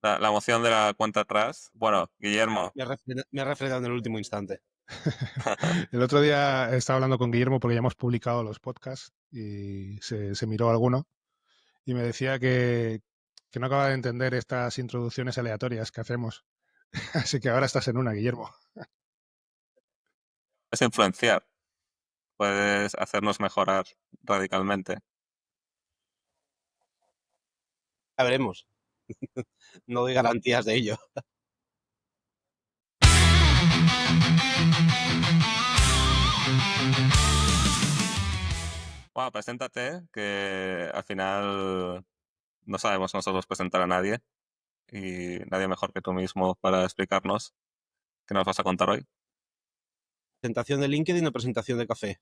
La emoción de la cuenta atrás. Bueno, Guillermo. Me ha refrenado en el último instante. El otro día estaba hablando con Guillermo porque ya hemos publicado los podcasts y se miró alguno y me decía que no acaba de entender estas introducciones aleatorias que hacemos. Así que ahora estás en una, Guillermo. Es influenciar. Puedes hacernos mejorar radicalmente. Ya veremos. No doy garantías de ello. Bueno, preséntate, que al final no sabemos nosotros presentar a nadie y nadie mejor que tú mismo para explicarnos qué nos vas a contar hoy. Presentación de LinkedIn o presentación de café.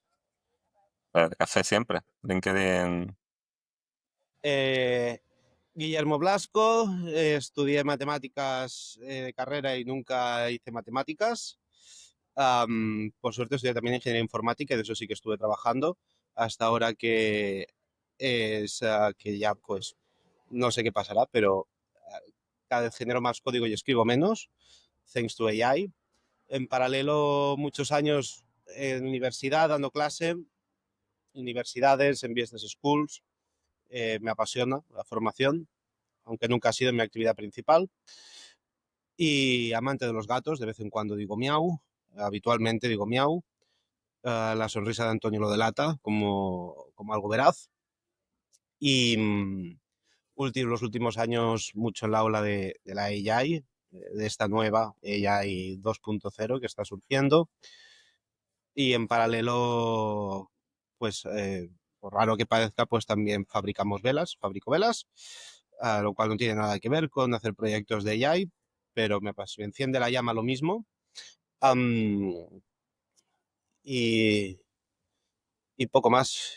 De café siempre. LinkedIn. Guillermo Blasco, estudié matemáticas de carrera y nunca hice matemáticas. Por suerte estudié también ingeniería informática y de eso sí que estuve trabajando hasta ahora que ya pues no sé qué pasará, pero cada vez genero más código y escribo menos, thanks to AI. En paralelo, muchos años en universidad dando clase, universidades, en business schools. Me apasiona la formación, aunque nunca ha sido mi actividad principal. Y amante de los gatos, de vez en cuando digo miau, habitualmente digo miau. La sonrisa de Antonio lo delata como algo veraz. Y los últimos años mucho en la ola de la AI, de esta nueva AI 2.0 que está surgiendo. Y en paralelo, pues, por raro que parezca, pues también fabrico velas, lo cual no tiene nada que ver con hacer proyectos de AI, pero me enciende la llama lo mismo. Am, y, y poco más.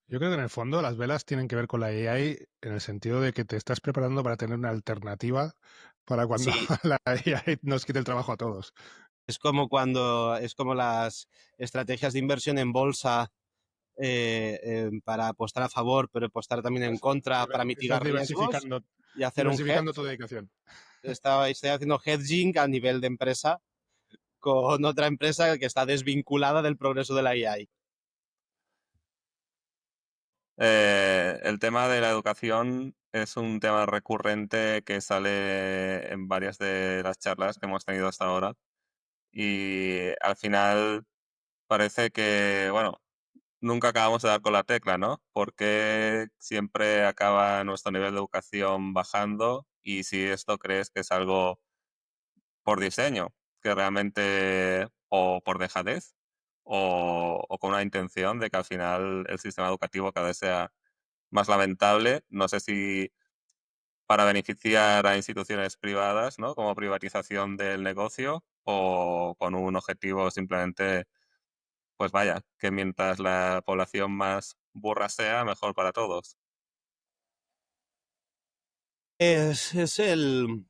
Yo creo que en el fondo las velas tienen que ver con la AI en el sentido de que te estás preparando para tener una alternativa para cuando Sí, la AI nos quite el trabajo a todos. es como las estrategias de inversión en bolsa para apostar a favor, pero apostar también en contra para Estás mitigar riesgos diversificando, y hacer un diversificando tu hedge. dedicación. Estoy haciendo hedging a nivel de empresa con otra empresa que está desvinculada del progreso de la AI. El tema de la educación es un tema recurrente que sale en varias de las charlas que hemos tenido hasta ahora y al final parece que, bueno, nunca acabamos de dar con la tecla, ¿no? Porque siempre acaba nuestro nivel de educación bajando y si esto crees que es algo por diseño, que realmente o por dejadez o con una intención de que al final el sistema educativo cada vez sea más lamentable. No sé si para beneficiar a instituciones privadas, ¿no? Como privatización del negocio o con un objetivo simplemente, pues vaya, que mientras la población más burra sea, mejor para todos. Es el...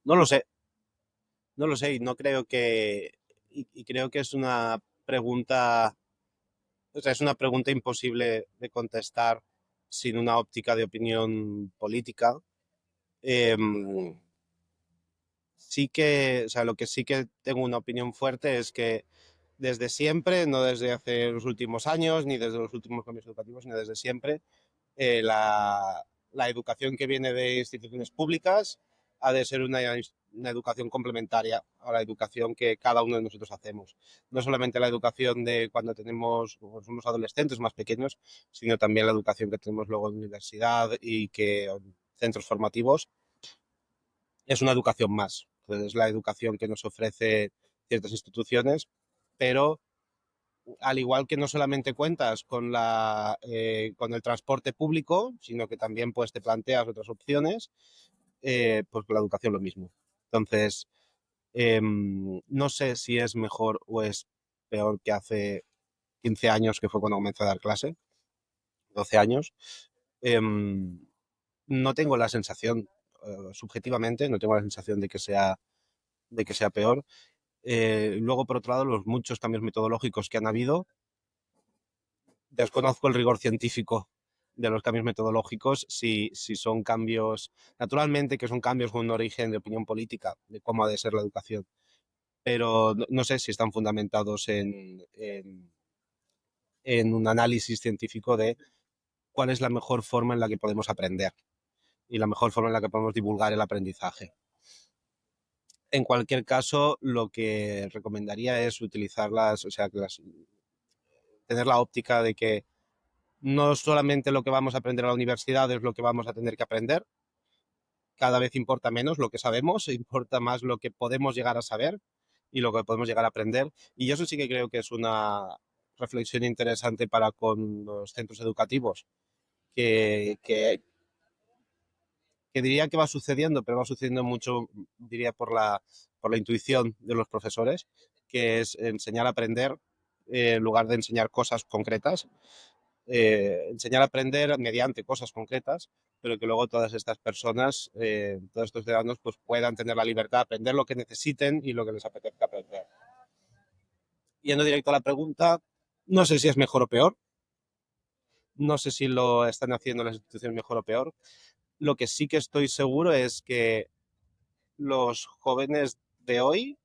No lo sé, no lo sé y no creo que... Y creo que es una pregunta... O sea, es una pregunta imposible de contestar sin una óptica de opinión política. Sí que, o sea, lo que sí que tengo una opinión fuerte es que desde siempre, no desde hace los últimos años, ni desde los últimos cambios educativos, sino desde siempre, la educación que viene de instituciones públicas ha de ser una educación complementaria a la educación que cada uno de nosotros hacemos. No solamente la educación de cuando somos adolescentes más pequeños, sino también la educación que tenemos luego en universidad y que centros formativos es una educación más. Entonces, es la educación que nos ofrece ciertas instituciones, pero al igual que no solamente cuentas con el transporte público, sino que también pues, te planteas otras opciones, pues con la educación lo mismo. Entonces, no sé si es mejor o es peor que hace 15 años, que fue cuando comencé a dar clase, 12 años. No tengo la sensación, subjetivamente, no tengo la sensación de que sea peor. Luego, por otro lado, los muchos cambios metodológicos que han habido, desconozco el rigor científico de los cambios metodológicos, si son cambios, naturalmente que son cambios con un origen de opinión política, de cómo ha de ser la educación, pero no sé si están fundamentados en un análisis científico de cuál es la mejor forma en la que podemos aprender y la mejor forma en la que podemos divulgar el aprendizaje. En cualquier caso, lo que recomendaría es utilizarlas, o sea, tener la óptica de que no solamente lo que vamos a aprender a la universidad es lo que vamos a tener que aprender, cada vez importa menos lo que sabemos, importa más lo que podemos llegar a saber y lo que podemos llegar a aprender. Y eso sí que creo que es una reflexión interesante para con los centros educativos, que diría que va sucediendo, pero va sucediendo mucho, diría, por la intuición de los profesores, que es enseñar a aprender en lugar de enseñar cosas concretas, enseñar a aprender mediante cosas concretas, pero que luego todas estas personas, todos estos ciudadanos, pues puedan tener la libertad de aprender lo que necesiten y lo que les apetezca aprender. Yendo directo a la pregunta, no sé si es mejor o peor, no sé si lo están haciendo las instituciones mejor o peor. Lo que sí que estoy seguro es que los jóvenes de hoy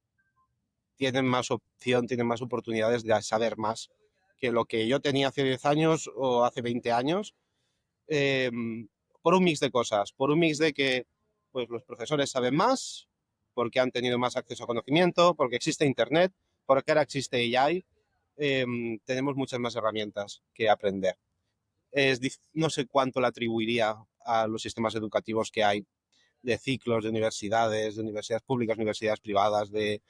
tienen más opción, tienen más oportunidades de saber más que lo que yo tenía hace 10 años o hace 20 años, eh, por un mix de cosas, por un mix de que pues, los profesores saben más, porque han tenido más acceso a conocimiento, porque existe Internet, porque ahora existe AI, tenemos muchas más herramientas que aprender. No sé cuánto le atribuiría a los sistemas educativos que hay de ciclos de universidades públicas, universidades privadas, de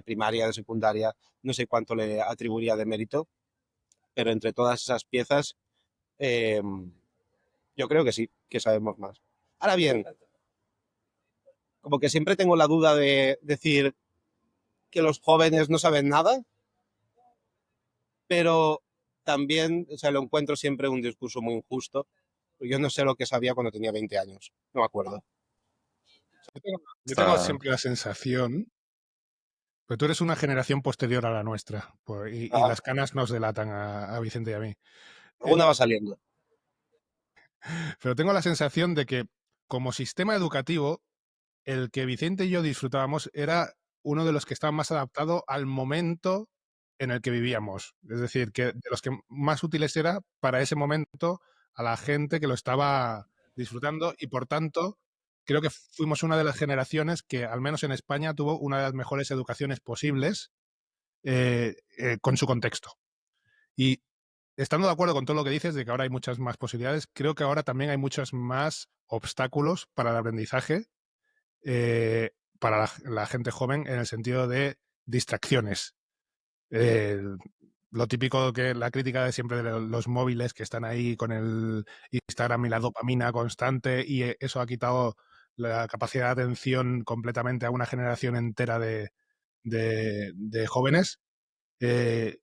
primaria, de secundaria, no sé cuánto le atribuiría de mérito, pero entre todas esas piezas, eh, yo creo que sí, que sabemos más. Ahora bien, como que siempre tengo la duda de decir que los jóvenes no saben nada, pero también, o sea, lo encuentro siempre un discurso muy injusto. Yo no sé lo que sabía cuando tenía 20 años, no me acuerdo. Yo tengo siempre la sensación, pero tú eres una generación posterior a la nuestra, y las canas nos delatan a Vicente y a mí. Alguna va saliendo. Pero tengo la sensación de que como sistema educativo, el que Vicente y yo disfrutábamos era uno de los que estaba más adaptado al momento en el que vivíamos. Es decir, que de los que más útiles era para ese momento a la gente que lo estaba disfrutando y por tanto creo que fuimos una de las generaciones que al menos en España tuvo una de las mejores educaciones posibles con su contexto. Y estando de acuerdo con todo lo que dices de que ahora hay muchas más posibilidades, creo que ahora también hay muchos más obstáculos para el aprendizaje para la gente joven en el sentido de distracciones. Lo típico que la crítica de siempre de los móviles que están ahí con el Instagram y la dopamina constante y eso ha quitado la capacidad de atención completamente a una generación entera de jóvenes. ¿Qué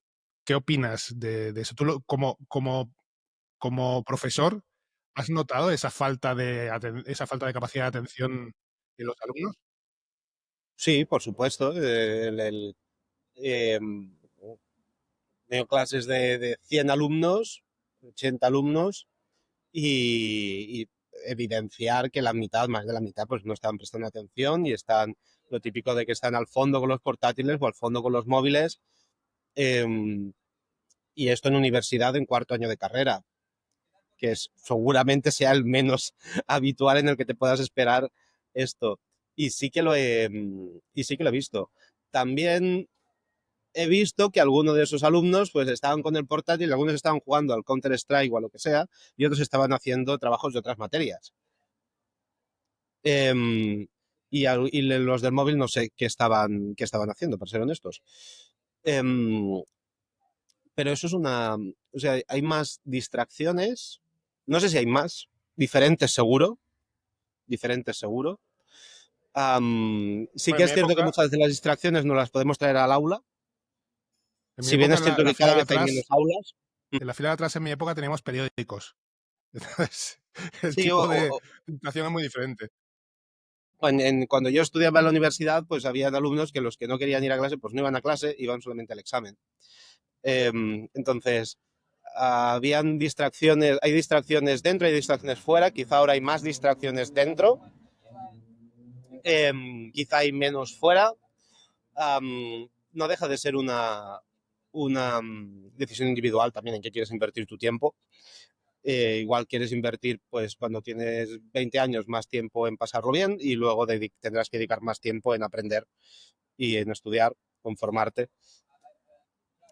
opinas de eso? ¿Tú como profesor has notado esa falta de capacidad de atención en los alumnos? Sí, por supuesto. Tengo clases de 100 alumnos, 80 alumnos, y evidenciar que la mitad, más de la mitad, pues no están prestando atención y están, lo típico de que están al fondo con los portátiles o al fondo con los móviles, y esto en universidad en cuarto año de carrera, que seguramente sea el menos habitual en el que te puedas esperar esto. Y sí que y sí que lo he visto. También he visto que algunos de esos alumnos pues estaban con el portátil, algunos estaban jugando al Counter-Strike o a lo que sea, y otros estaban haciendo trabajos de otras materias. Y los del móvil no sé qué estaban haciendo, para ser honestos. Pero eso es o sea, hay más distracciones, no sé si hay más, diferentes seguro, diferentes seguro. Sí Bueno, que es cierto que muchas de las distracciones no las podemos traer al aula, en mi si bien época, es cierto que cada vez hay menos aulas. en la fila de atrás, en mi época, teníamos periódicos. Entonces, el Sí, tipo de situación es muy diferente. cuando yo estudiaba en la universidad, pues había alumnos que los que no querían ir a clase, pues no iban a clase, iban solamente al examen. Entonces, habían distracciones, hay distracciones dentro, hay distracciones fuera, quizá ahora hay más distracciones dentro, quizá hay menos fuera. No deja de ser una decisión individual también en qué quieres invertir tu tiempo. Igual quieres invertir, pues cuando tienes 20 años, más tiempo en pasarlo bien y luego tendrás que dedicar más tiempo en aprender y en estudiar, conformarte.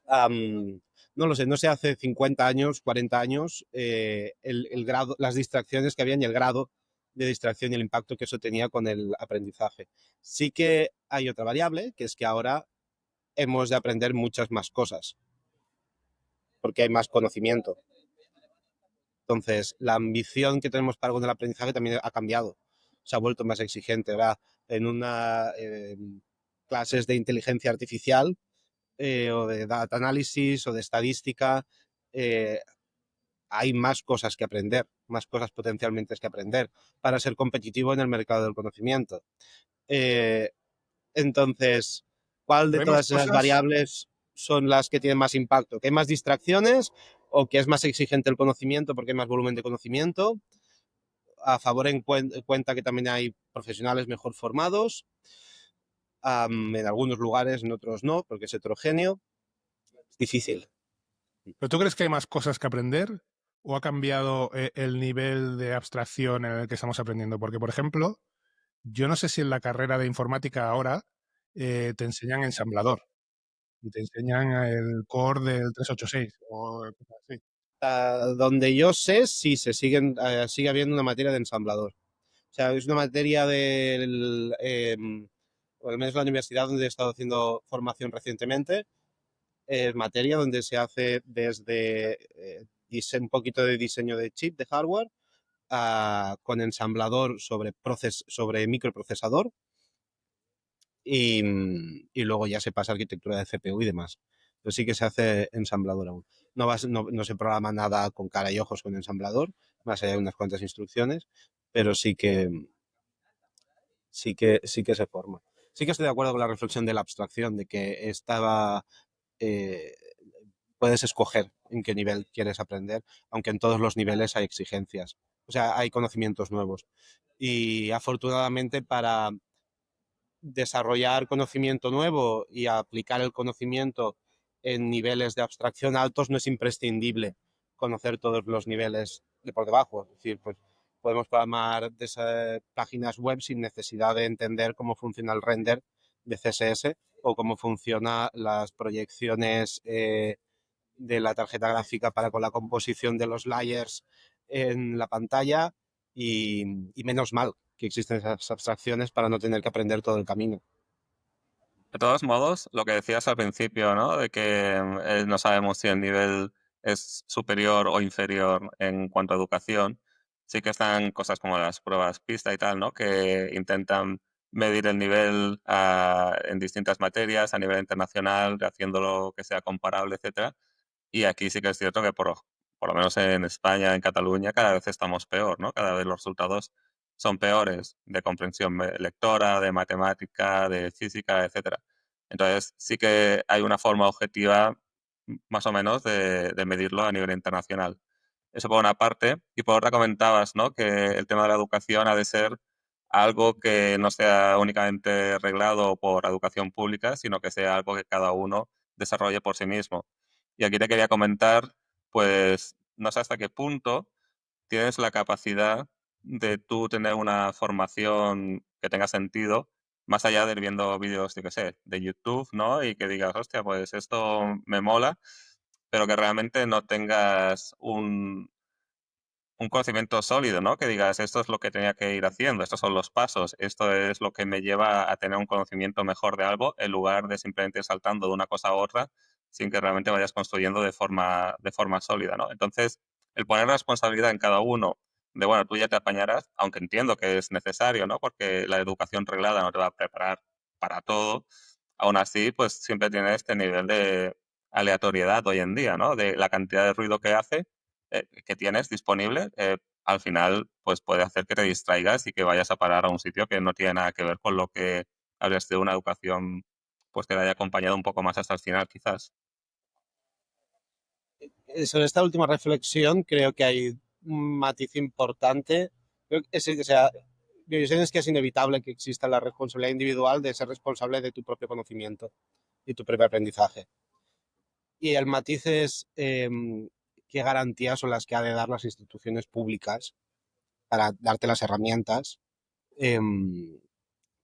No lo sé, no sé, hace 50 años, 40 años, el grado, las distracciones que habían y el grado de distracción y el impacto que eso tenía con el aprendizaje. Sí que hay otra variable, que es que ahora hemos de aprender muchas más cosas, porque hay más conocimiento. Entonces, la ambición que tenemos para con el aprendizaje también ha cambiado, se ha vuelto más exigente. ¿Verdad? En una clases de inteligencia artificial o de data análisis o de estadística, hay más cosas que aprender, más cosas potencialmente que aprender para ser competitivo en el mercado del conocimiento. Entonces, ¿cuál de Pero hay más todas esas cosas. variables son las que tienen más impacto? ¿Que hay más distracciones o que es más exigente el conocimiento porque hay más volumen de conocimiento? A favor en cuenta que también hay profesionales mejor formados, en algunos lugares, en otros no, porque es heterogéneo. Es difícil. ¿Pero tú crees que hay más cosas que aprender o ha cambiado el nivel de abstracción en el que estamos aprendiendo? Porque, por ejemplo, yo no sé si en la carrera de informática ahora te enseñan ensamblador y te enseñan el core del 386 o cosas así. Donde yo sé, sí, sigue habiendo una materia de ensamblador. O sea, es una materia o al menos la universidad donde he estado haciendo formación recientemente, es materia donde se hace desde un poquito de diseño de chip, de hardware, con ensamblador sobre microprocesador y luego ya se pasa a arquitectura de CPU y demás. Pero sí que se hace ensamblador aún. No se programa nada con cara y ojos con ensamblador, más allá de unas cuantas instrucciones, pero sí que se forma. Sí que estoy de acuerdo con la reflexión de la abstracción, de que eh, puedes escoger en qué nivel quieres aprender, aunque en todos los niveles hay exigencias. O sea, hay conocimientos nuevos. Y afortunadamente para desarrollar conocimiento nuevo y aplicar el conocimiento en niveles de abstracción altos no es imprescindible conocer todos los niveles de por debajo. Es decir, pues podemos programar páginas web sin necesidad de entender cómo funciona el render de CSS o cómo funcionan las proyecciones de la tarjeta gráfica para con la composición de los layers en la pantalla y menos mal que existen esas abstracciones para no tener que aprender todo el camino. De todos modos, lo que decías al principio, ¿no? De que no sabemos si el nivel es superior o inferior en cuanto a educación. Sí que están cosas como las pruebas pista y tal, ¿no? Que intentan medir el nivel en distintas materias a nivel internacional, haciéndolo que sea comparable, etcétera. Y aquí sí que es cierto que por lo menos en España, en Cataluña, cada vez estamos peor, ¿no? Cada vez los resultados son peores de comprensión lectora, de matemática, de física, etcétera. Entonces sí que hay una forma objetiva más o menos de medirlo a nivel internacional. Eso por una parte. Y por otra comentabas, ¿no? Que el tema de la educación ha de ser algo que no sea únicamente reglado por educación pública, sino que sea algo que cada uno desarrolle por sí mismo. Y aquí te quería comentar, pues no sé hasta qué punto tienes la capacidad de tú tener una formación que tenga sentido, más allá de ir viendo vídeos, yo qué sé, de YouTube, ¿no? Y que digas, hostia, pues esto me mola, pero que realmente no tengas un conocimiento sólido, ¿no? Que digas, esto es lo que tenía que ir haciendo, estos son los pasos, esto es lo que me lleva a tener un conocimiento mejor de algo, en lugar de simplemente ir saltando de una cosa a otra sin que realmente vayas construyendo de forma sólida, ¿no? Entonces, el poner responsabilidad en cada uno, de bueno, tú ya te apañarás, aunque entiendo que es necesario, ¿no? Porque la educación reglada no te va a preparar para todo, aún así, pues siempre tiene este nivel de aleatoriedad hoy en día, ¿no? De la cantidad de ruido que tienes disponible, al final pues puede hacer que te distraigas y que vayas a parar a un sitio que no tiene nada que ver con lo que habría sido una educación pues que te haya acompañado un poco más hasta el final, quizás. Sobre esta última reflexión creo que hay un matiz importante. Creo que o sea, mi visión es que es inevitable que exista la responsabilidad individual de ser responsable de tu propio conocimiento y tu propio aprendizaje. Y el matiz es qué garantías son las que ha de dar las instituciones públicas para darte las herramientas em,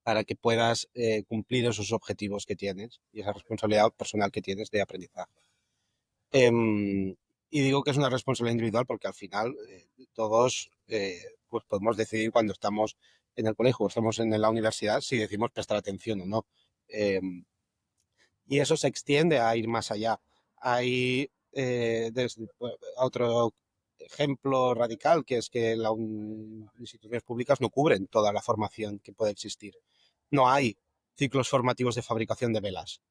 para que puedas cumplir esos objetivos que tienes y esa responsabilidad personal que tienes de aprendizaje. Y digo que es una responsabilidad individual porque al final todos pues podemos decidir cuando estamos en el colegio o estamos en la universidad si decimos prestar atención o no. Y eso se extiende a ir más allá. Hay otro ejemplo radical que es que las instituciones públicas no cubren toda la formación que puede existir. No hay ciclos formativos de fabricación de velas,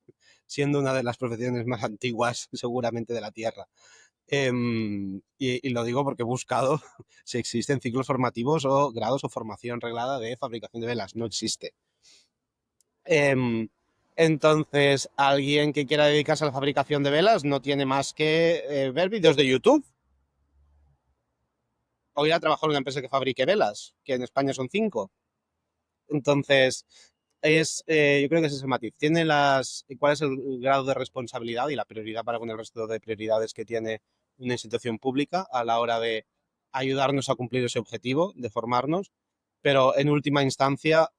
siendo una de las profesiones más antiguas seguramente de la Tierra. Y lo digo porque he buscado si existen ciclos formativos o grados o formación reglada de fabricación de velas. No existe. Em, entonces, alguien que quiera dedicarse a la fabricación de velas no tiene más que ver vídeos de YouTube o ir a trabajar en una empresa que fabrique velas, que en España son 5. Entonces, yo creo que es ese matiz. ¿Cuál es el grado de responsabilidad y la prioridad para con el resto de prioridades que tiene una institución pública a la hora de ayudarnos a cumplir ese objetivo, de formarnos? Pero en última instancia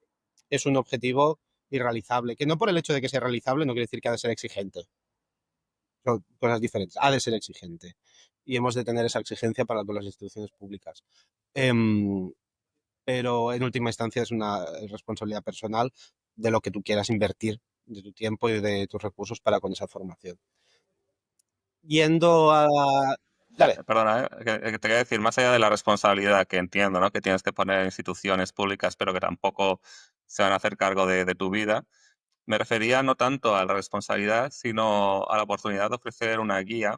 es un objetivo irrealizable, que no por el hecho de que sea realizable no quiere decir que ha de ser exigente. Son cosas diferentes. Ha de ser exigente. Y hemos de tener esa exigencia para con las instituciones públicas. Em, pero en última instancia es una responsabilidad personal de lo que tú quieras invertir, de tu tiempo y de tus recursos para con esa formación. Yendo a... Dale. Perdona, que te quería decir, más allá de la responsabilidad que entiendo, ¿no? Que tienes que poner en instituciones públicas, pero que tampoco se van a hacer cargo de tu vida, me refería no tanto a la responsabilidad, sino a la oportunidad de ofrecer una guía.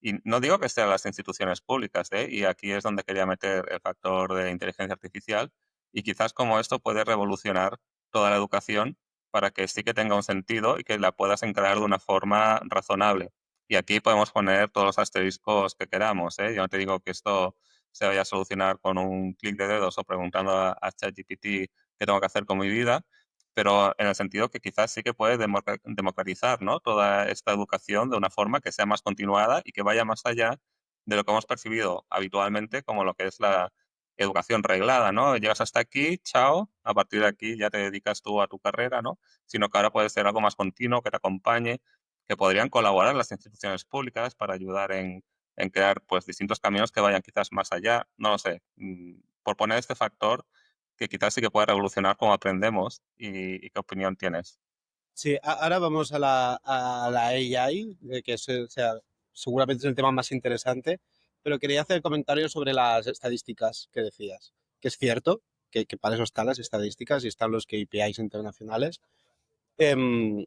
Y no digo que sean las instituciones públicas, ¿eh? Y aquí es donde quería meter el factor de inteligencia artificial. Y quizás como esto puede revolucionar toda la educación para que sí que tenga un sentido y que la puedas encarar de una forma razonable. Y aquí podemos poner todos los asteriscos que queramos, ¿eh? Yo no te digo que esto se vaya a solucionar con un clic de dedos o preguntando a ChatGPT qué tengo que hacer con mi vida, pero en el sentido que quizás sí que puede democratizar, ¿no? Toda esta educación de una forma que sea más continuada y que vaya más allá de lo que hemos percibido habitualmente como lo que es la educación reglada, ¿no? Llegas hasta aquí, chao, a partir de aquí ya te dedicas tú a tu carrera, ¿no? Sino que ahora puede ser algo más continuo, que te acompañe, que podrían colaborar las instituciones públicas para ayudar en crear pues distintos caminos que vayan quizás más allá, no lo sé. Por poner este factor que quizás sí que puede revolucionar cómo aprendemos y qué opinión tienes. Sí, ahora vamos a la AI, que es, o sea, seguramente es el tema más interesante, pero quería hacer comentarios sobre las estadísticas que decías, que es cierto que para eso están las estadísticas y están los KPIs internacionales. Em,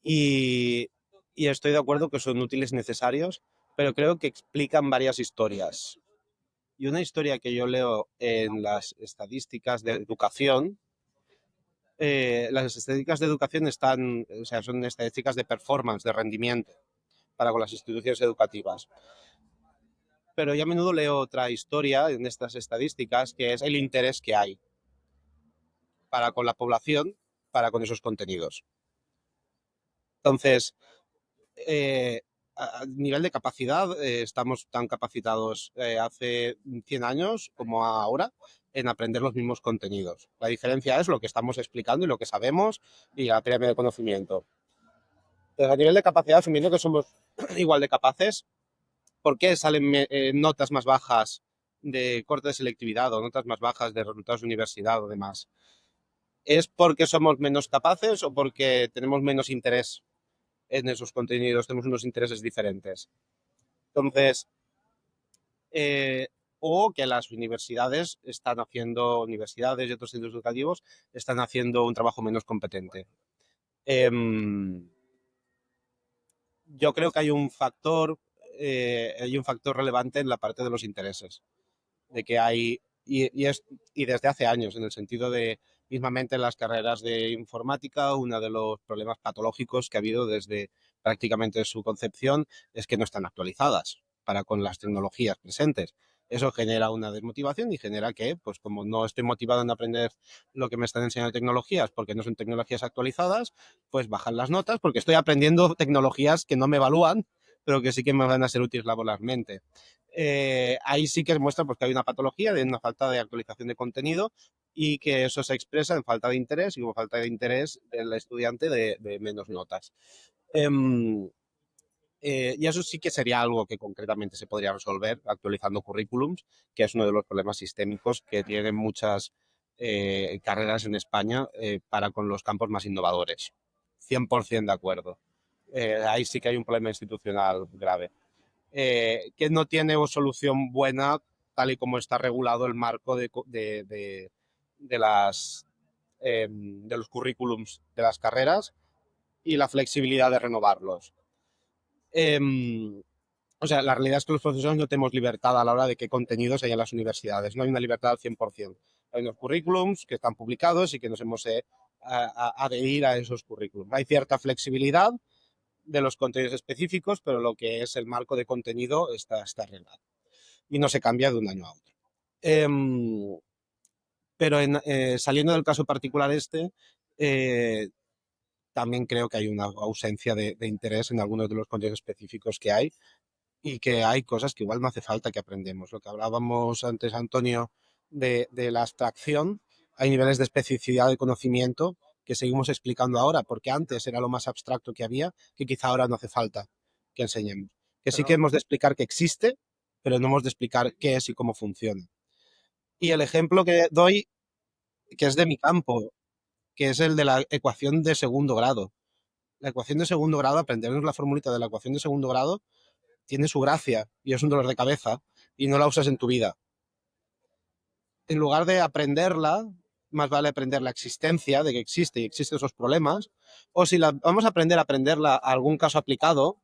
y, y estoy de acuerdo que son útiles y necesarios, pero creo que explican varias historias. Y una historia que yo leo en las estadísticas de educación, las estadísticas de educación están, o sea, son estadísticas de performance, de rendimiento para con las instituciones educativas. Pero yo a menudo leo otra historia en estas estadísticas que es el interés que hay para con la población, para con esos contenidos. Entonces, a nivel de capacidad, estamos tan capacitados hace 100 años como ahora en aprender los mismos contenidos. La diferencia es lo que estamos explicando y lo que sabemos y la pirámide de conocimiento. Entonces, a nivel de capacidad, asumiendo que somos igual de capaces, ¿por qué salen notas más bajas de corte de selectividad o notas más bajas de resultados de universidad o demás? ¿Es porque somos menos capaces o porque tenemos menos interés en esos contenidos, tenemos unos intereses diferentes? Entonces, o que las universidades universidades y otros centros educativos están haciendo un trabajo menos competente. Yo creo que hay un factor relevante en la parte de los intereses, de que hay, y desde hace años, en el sentido de, mismamente en las carreras de informática, uno de los problemas patológicos que ha habido desde prácticamente su concepción es que no están actualizadas para con las tecnologías presentes. Eso genera una desmotivación y genera que, pues como no estoy motivado en aprender lo que me están enseñando tecnologías porque no son tecnologías actualizadas, pues bajan las notas porque estoy aprendiendo tecnologías que no me evalúan, pero que sí que me van a ser útiles laboralmente. Ahí sí que muestra pues, que hay una patología de una falta de actualización de contenido y que eso se expresa en falta de interés y como falta de interés del estudiante de menos notas. Y eso sí que sería algo que concretamente se podría resolver actualizando currículums, que es uno de los problemas sistémicos que tienen muchas carreras en España para con los campos más innovadores. 100% de acuerdo. Ahí sí que hay un problema institucional grave. Que no tiene solución buena tal y como está regulado el marco de las, de los currículums de las carreras y la flexibilidad de renovarlos. O sea, la realidad es que los profesores no tenemos libertad a la hora de qué contenidos hay en las universidades. No hay una libertad al 100%. Hay unos currículums que están publicados y que nos hemos adherir a esos currículums. Hay cierta flexibilidad de los contenidos específicos, pero lo que es el marco de contenido está arreglado. Y no se cambia de un año a otro. Pero saliendo del caso particular también creo que hay una ausencia de interés en algunos de los contenidos específicos que hay y que hay cosas que igual no hace falta que aprendemos. Lo que hablábamos antes, Antonio, de la abstracción, hay niveles de especificidad de conocimiento que seguimos explicando ahora, porque antes era lo más abstracto que había, que quizá ahora no hace falta que enseñemos. Que sí que hemos de explicar que existe, pero no hemos de explicar qué es y cómo funciona. Y el ejemplo que doy, que es de mi campo, que es el de la ecuación de segundo grado. La ecuación de segundo grado, aprendernos la formulita de la ecuación de segundo grado, tiene su gracia y es un dolor de cabeza y no la usas en tu vida. En lugar de aprenderla, más vale aprender la existencia de que existe y existen esos problemas, o si vamos a aprenderla a algún caso aplicado,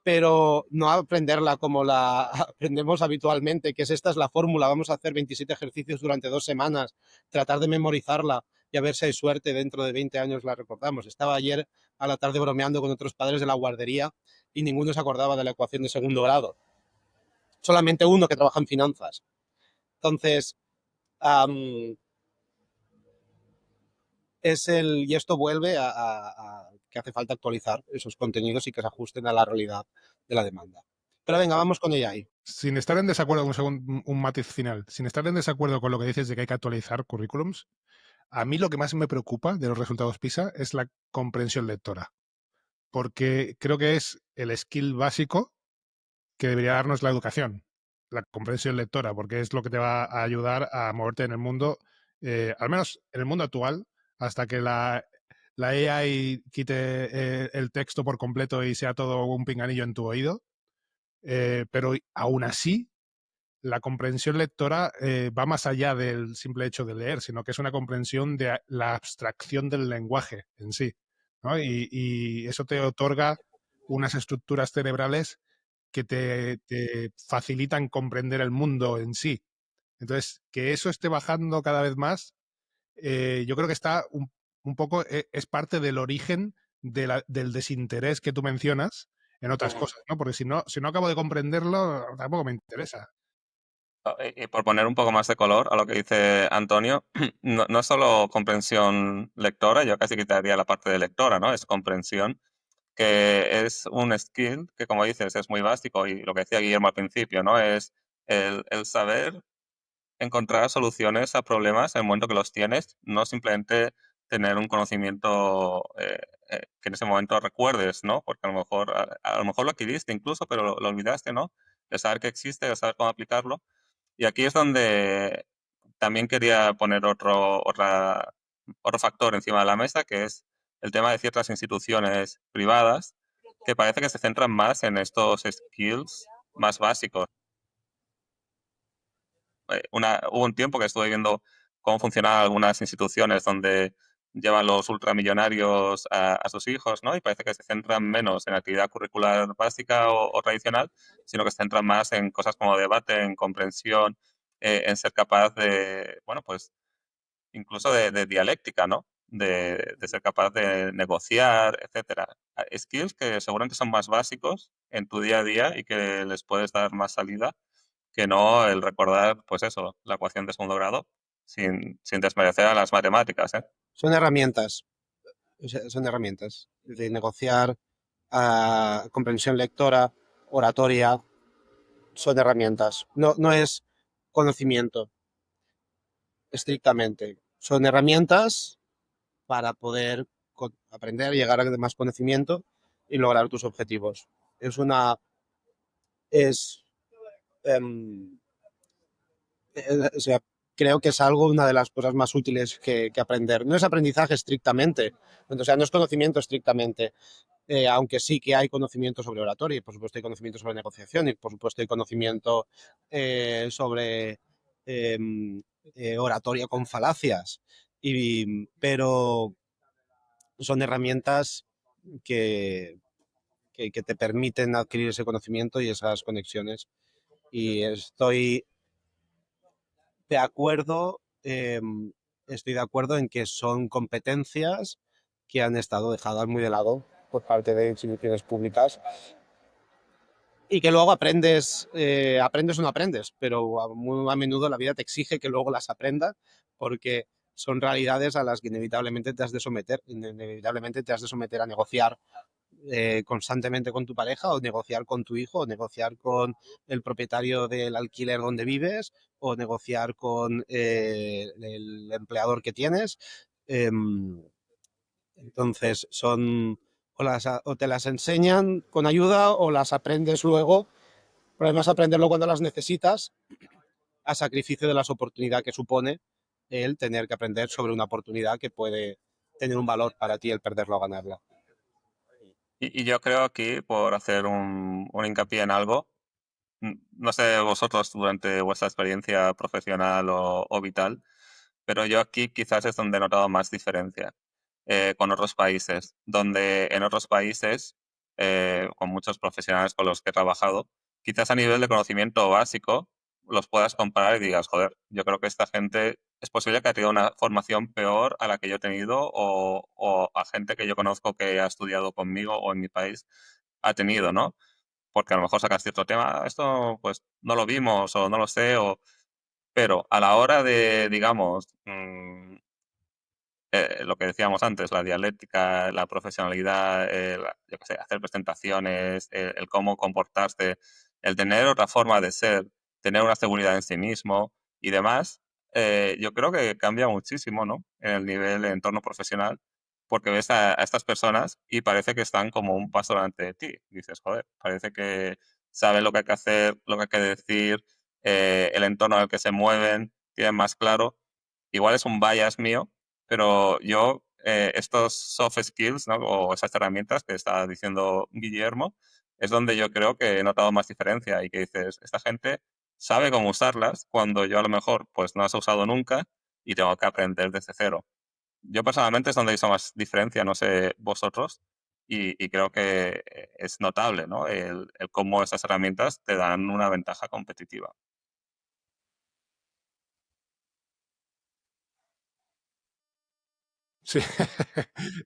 pero no aprenderla como la aprendemos habitualmente, que esta es la fórmula, vamos a hacer 27 ejercicios durante 2 semanas, tratar de memorizarla y a ver si hay suerte, dentro de 20 años la recordamos. Estaba ayer a la tarde bromeando con otros padres de la guardería y ninguno se acordaba de la ecuación de segundo grado. Solamente uno que trabaja en finanzas. Entonces, y esto vuelve a que hace falta actualizar esos contenidos y que se ajusten a la realidad de la demanda. Pero venga, vamos con ella ahí. Sin estar en desacuerdo, un matiz final, sin estar en desacuerdo con lo que dices de que hay que actualizar currículums, a mí lo que más me preocupa de los resultados PISA es la comprensión lectora, porque creo que es el skill básico que debería darnos la educación, la comprensión lectora, porque es lo que te va a ayudar a moverte en el mundo, al menos en el mundo actual, hasta que la AI quite el texto por completo y sea todo un pinganillo en tu oído. Pero aún así, la comprensión lectora va más allá del simple hecho de leer, sino que es una comprensión de la abstracción del lenguaje en sí, ¿no? Y eso te otorga unas estructuras cerebrales que te facilitan comprender el mundo en sí. Entonces, que eso esté bajando cada vez más, yo creo que está un poco, es parte del origen del desinterés que tú mencionas en otras cosas, ¿no? Porque si no acabo de comprenderlo, tampoco me interesa. Y por poner un poco más de color a lo que dice Antonio, no es solo comprensión lectora, yo casi quitaría la parte de lectora, ¿no? Es comprensión, que es un skill que, como dices, es muy básico y lo que decía Guillermo al principio, ¿no? Es el saber encontrar soluciones a problemas en el momento que los tienes, no simplemente tener un conocimiento que en ese momento recuerdes, ¿no? Porque a lo mejor lo adquiriste incluso, pero lo olvidaste, ¿no? De saber que existe, de saber cómo aplicarlo. Y aquí es donde también quería poner otro factor encima de la mesa, que es el tema de ciertas instituciones privadas que parece que se centran más en estos skills más básicos. Hubo un tiempo que estuve viendo cómo funcionaban algunas instituciones donde llevan los ultramillonarios a sus hijos, ¿no? Y parece que se centran menos en actividad curricular básica o tradicional, sino que se centran más en cosas como debate, en comprensión, en ser capaz de, bueno, pues incluso de dialéctica, ¿no? de ser capaz de negociar, etcétera. Skills que seguramente son más básicos en tu día a día y que les puedes dar más salida que no el recordar, pues eso, la ecuación de segundo grado, sin desmerecer a las matemáticas, ¿eh? Son herramientas, o sea, son herramientas de negociar, comprensión lectora, oratoria, son herramientas. No, no es conocimiento estrictamente. Son herramientas para poder aprender, llegar a más conocimiento y lograr tus objetivos. Es una, es, em, o sea, creo que es algo, una de las cosas más útiles que aprender. No es aprendizaje estrictamente, o sea, no es conocimiento estrictamente, aunque sí que hay conocimiento sobre oratoria, y por supuesto hay conocimiento sobre negociación, y por supuesto hay conocimiento sobre eh, oratoria con falacias, pero son herramientas que, que te permiten adquirir ese conocimiento y esas conexiones. Y de acuerdo, estoy de acuerdo en que son competencias que han estado dejadas muy de lado por parte de instituciones públicas y que luego aprendes o no aprendes, pero muy a menudo la vida te exige que luego las aprendas porque son realidades a las que inevitablemente te has de someter, inevitablemente te has de someter a negociar constantemente con tu pareja o negociar con tu hijo o negociar con el propietario del alquiler donde vives o negociar con el empleador que tienes. Eh, entonces son o te las enseñan con ayuda o las aprendes luego. El problema es aprenderlo cuando las necesitas a sacrificio de las oportunidades que supone el tener que aprender sobre una oportunidad que puede tener un valor para ti el perderlo o ganarla. Y yo creo aquí, por hacer un hincapié en algo, no sé vosotros durante vuestra experiencia profesional o vital, pero yo aquí quizás es donde he notado más diferencia con otros países, donde en otros países, con muchos profesionales con los que he trabajado, quizás a nivel de conocimiento básico los puedas comparar y digas, joder, yo creo que esta gente es posible que ha tenido una formación peor a la que yo he tenido o a gente que yo conozco que ha estudiado conmigo o en mi país ha tenido, ¿no? Porque a lo mejor sacas cierto tema, esto pues no lo vimos o no lo sé, pero a la hora de, digamos, lo que decíamos antes, la dialéctica, la profesionalidad, yo qué sé, hacer presentaciones, el cómo comportarse, el tener otra forma de ser, tener una seguridad en sí mismo y demás, yo creo que cambia muchísimo, ¿no? En el nivel de entorno profesional, porque ves a estas personas y parece que están como un paso delante de ti. Dices, joder, parece que saben lo que hay que hacer, lo que hay que decir, el entorno en el que se mueven, tienen más claro. Igual es un bias mío, pero yo, estos soft skills, ¿no? O esas herramientas que está diciendo Guillermo, es donde yo creo que he notado más diferencia y que dices, esta gente sabe cómo usarlas cuando yo a lo mejor pues no las he usado nunca y tengo que aprender desde cero. Yo personalmente es donde he visto más diferencia, no sé vosotros, y creo que es notable, ¿no? El cómo esas herramientas te dan una ventaja competitiva. Sí. O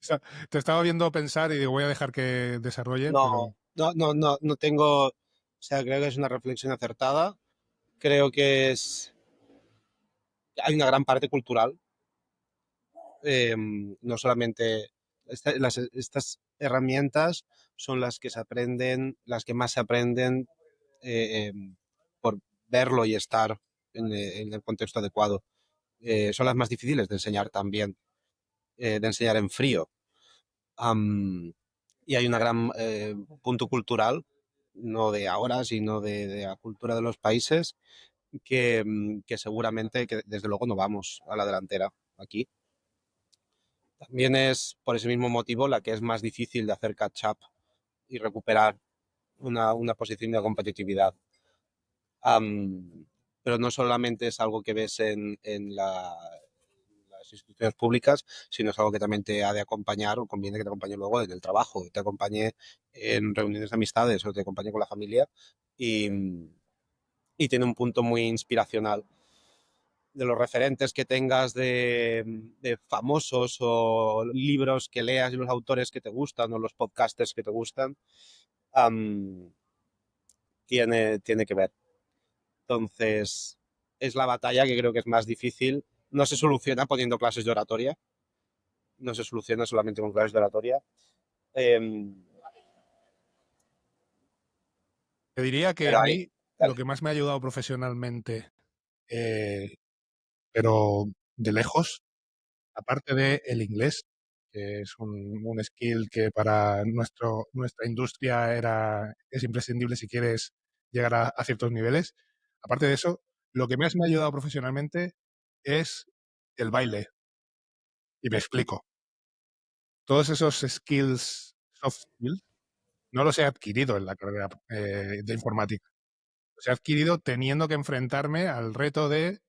sea, te estaba viendo pensar y digo, voy a dejar que desarrolle, No, pero no tengo, o sea, creo que es una reflexión acertada. Creo que hay una gran parte cultural, no solamente estas herramientas son las que se aprenden, las que más se aprenden por verlo y estar en el contexto adecuado. Son las más difíciles de enseñar también, de enseñar en frío. Am, y hay una gran punto cultural, no de ahora, sino de la cultura de los países, que seguramente, que desde luego no vamos a la delantera aquí. También es por ese mismo motivo la que es más difícil de hacer catch-up y recuperar una posición de competitividad. Am, pero no solamente es algo que ves en las instituciones públicas, sino es algo que también te ha de acompañar o conviene que te acompañe luego en el trabajo, te acompañe en reuniones de amistades o te acompañe con la familia y, y tiene un punto muy inspiracional los referentes que tengas de famosos o libros que leas y los autores que te gustan o los podcasters que te gustan, tiene que ver. Entonces, es la batalla que creo que es más difícil. No se soluciona poniendo clases de oratoria, no se soluciona solamente con clases de oratoria. Te diría que Pero a ahí, mí lo dale. que más me ha ayudado profesionalmente, eh, pero de lejos, aparte de el inglés, que es un skill que para nuestra industria es imprescindible si quieres llegar a ciertos niveles. Aparte de eso, lo que más me ha ayudado profesionalmente es el baile. Y me explico. Todos esos skills, soft skills, no los he adquirido en la carrera de informática. Los he adquirido teniendo que enfrentarme al reto de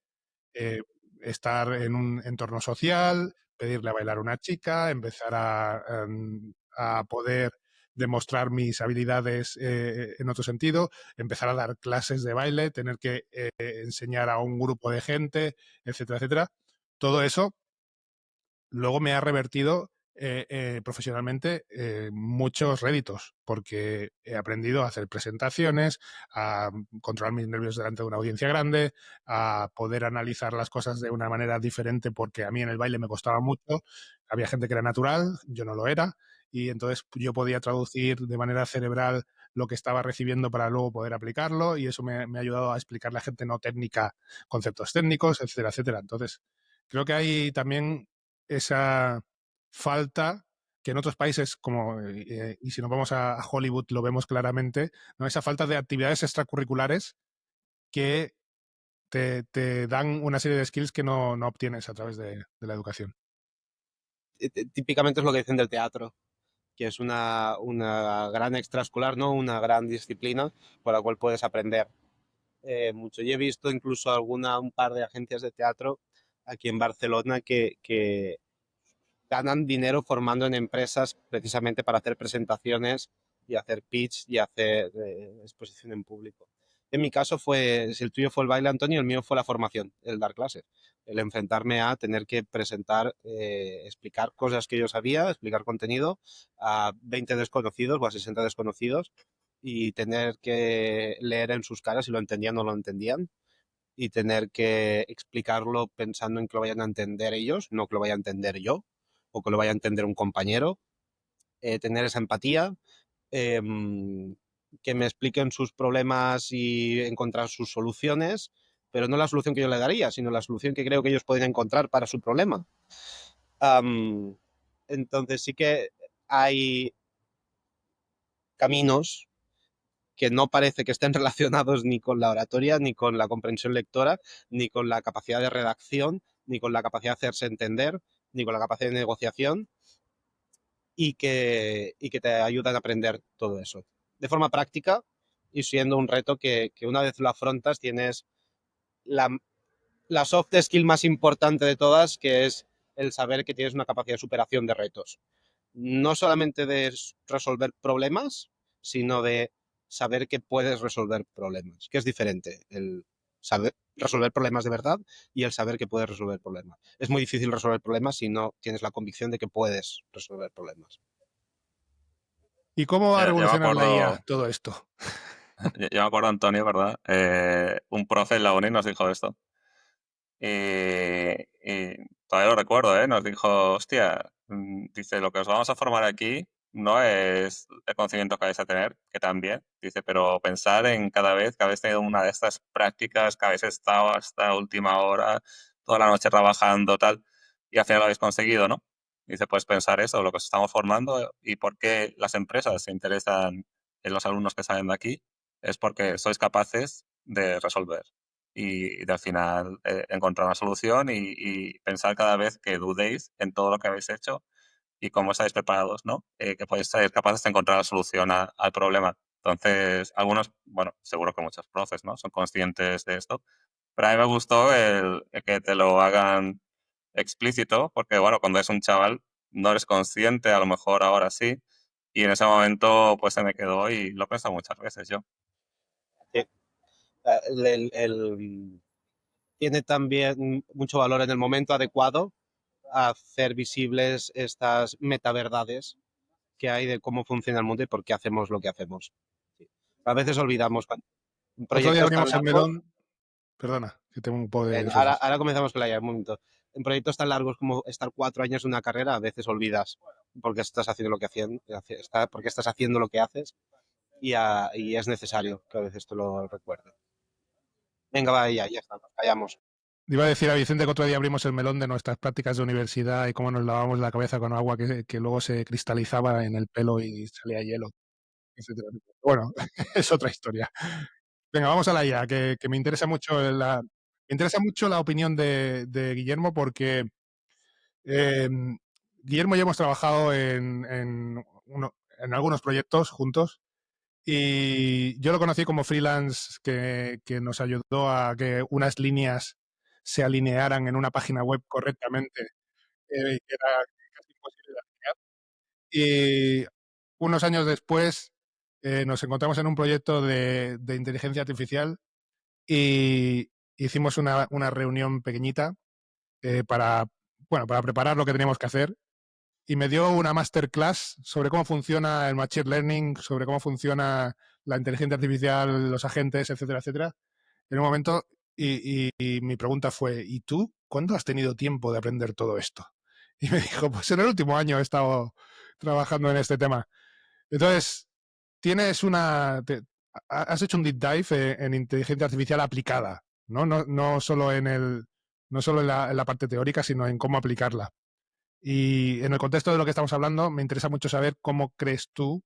eh, estar en un entorno social, pedirle a bailar a una chica, empezar a poder demostrar mis habilidades en otro sentido, empezar a dar clases de baile, tener que enseñar a un grupo de gente, etcétera, etcétera. Todo eso luego me ha revertido profesionalmente muchos réditos, porque he aprendido a hacer presentaciones, a controlar mis nervios delante de una audiencia grande, a poder analizar las cosas de una manera diferente, porque a mí en el baile me costaba mucho. Había gente que era natural, yo no lo era, y entonces yo podía traducir de manera cerebral lo que estaba recibiendo para luego poder aplicarlo, y eso me ha ayudado a explicarle a gente no técnica conceptos técnicos, etcétera, etcétera. Entonces, creo que hay también esa falta que en otros países, como y si nos vamos a Hollywood lo vemos claramente, ¿no? Esa falta de actividades extracurriculares que te dan una serie de skills que no obtienes a través de la educación. Típicamente es lo que dicen del teatro, que es una gran extraescolar, ¿no? Una gran disciplina por la cual puedes aprender mucho. Y he visto incluso un par de agencias de teatro aquí en Barcelona que ganan dinero formando en empresas precisamente para hacer presentaciones y hacer pitch y hacer exposición en público. En mi caso si el tuyo fue el baile, Antonio, el mío fue la formación, el dar clases, el enfrentarme a tener que presentar, explicar cosas que yo sabía, explicar contenido a 20 desconocidos o a 60 desconocidos y tener que leer en sus caras si lo entendían o no lo entendían y tener que explicarlo pensando en que lo vayan a entender ellos, no que lo vaya a entender yo o que lo vaya a entender un compañero, tener esa empatía, eh, que me expliquen sus problemas y encontrar sus soluciones, pero no la solución que yo le daría, sino la solución que creo que ellos pueden encontrar para su problema. Um, entonces sí que hay caminos que no parece que estén relacionados ni con la oratoria, ni con la comprensión lectora, ni con la capacidad de redacción, ni con la capacidad de hacerse entender, ni con la capacidad de negociación, y que te ayudan a aprender todo eso. De forma práctica y siendo un reto que una vez lo afrontas tienes la, la soft skill más importante de todas, que es el saber que tienes una capacidad de superación de retos. No solamente de resolver problemas, sino de saber que puedes resolver problemas, que es diferente el saber resolver problemas de verdad y el saber que puedes resolver problemas. Es muy difícil resolver problemas si no tienes la convicción de que puedes resolver problemas. ¿Y cómo va a Yo me revolucionar la IA acuerdo, todo esto? yo me acuerdo, Antonio, ¿verdad? Un profe en la uni nos dijo esto. Y todavía lo recuerdo, ¿eh? Nos dijo, hostia, dice, lo que os vamos a formar aquí no es el conocimiento que vais a tener, que también, dice, pero pensar en cada vez tenido una de estas prácticas, que habéis estado hasta última hora, toda la noche trabajando, tal, y al final lo habéis conseguido, ¿no? Dice, pues pensar eso, lo que os estamos formando y por qué las empresas se interesan en los alumnos que salen de aquí, es porque sois capaces de resolver y de al final encontrar una solución y pensar cada vez que dudéis en todo lo que habéis hecho y cómo estáis preparados, ¿no? Que podéis ser capaces de encontrar la solución al problema. Entonces, algunos, bueno, seguro que muchos profes, ¿no? Son conscientes de esto, pero a mí me gustó el que te lo hagan explícito, porque, bueno, cuando eres un chaval no eres consciente, a lo mejor ahora sí, y en ese momento pues se me quedó y lo he pensado muchas veces yo. El, el, tiene también mucho valor en el momento adecuado hacer visibles estas metaverdades que hay de cómo funciona el mundo y por qué hacemos lo que hacemos. Sí. A veces olvidamos cuando Otro día proyectos tan abrimos el largos. melón. Perdona, que tengo un poco de Ahora, dislesia. ahora comenzamos con la idea, un momento. En proyectos tan largos como estar 4 años en una carrera, a veces olvidas porque estás haciendo lo que porque estás haciendo lo que haces y es necesario que a veces te lo recuerdes. Venga, va, ya está, nos callamos. Iba a decir a Vicente que otro día abrimos el melón de nuestras prácticas de universidad y cómo nos lavábamos la cabeza con agua que luego se cristalizaba en el pelo y salía hielo, etcétera, etcétera. Bueno, es otra historia. Venga, vamos a la IA, que me interesa mucho la opinión de Guillermo porque Guillermo y yo hemos trabajado en algunos proyectos juntos y yo lo conocí como freelance que nos ayudó a que unas líneas se alinearan en una página web correctamente, que era casi imposible de alinear. Y unos años después nos encontramos en un proyecto de inteligencia artificial y hicimos una reunión pequeñita para, bueno, para preparar lo que teníamos que hacer y me dio una masterclass sobre cómo funciona el machine learning, sobre cómo funciona la inteligencia artificial, los agentes, etcétera, etcétera. En un momento, y mi pregunta fue, ¿y tú cuándo has tenido tiempo de aprender todo esto? Y me dijo, pues en el último año he estado trabajando en este tema. Entonces, has hecho un deep dive en inteligencia artificial aplicada, ¿no? No solo no solo en la parte teórica, sino en cómo aplicarla. Y en el contexto de lo que estamos hablando, me interesa mucho saber cómo crees tú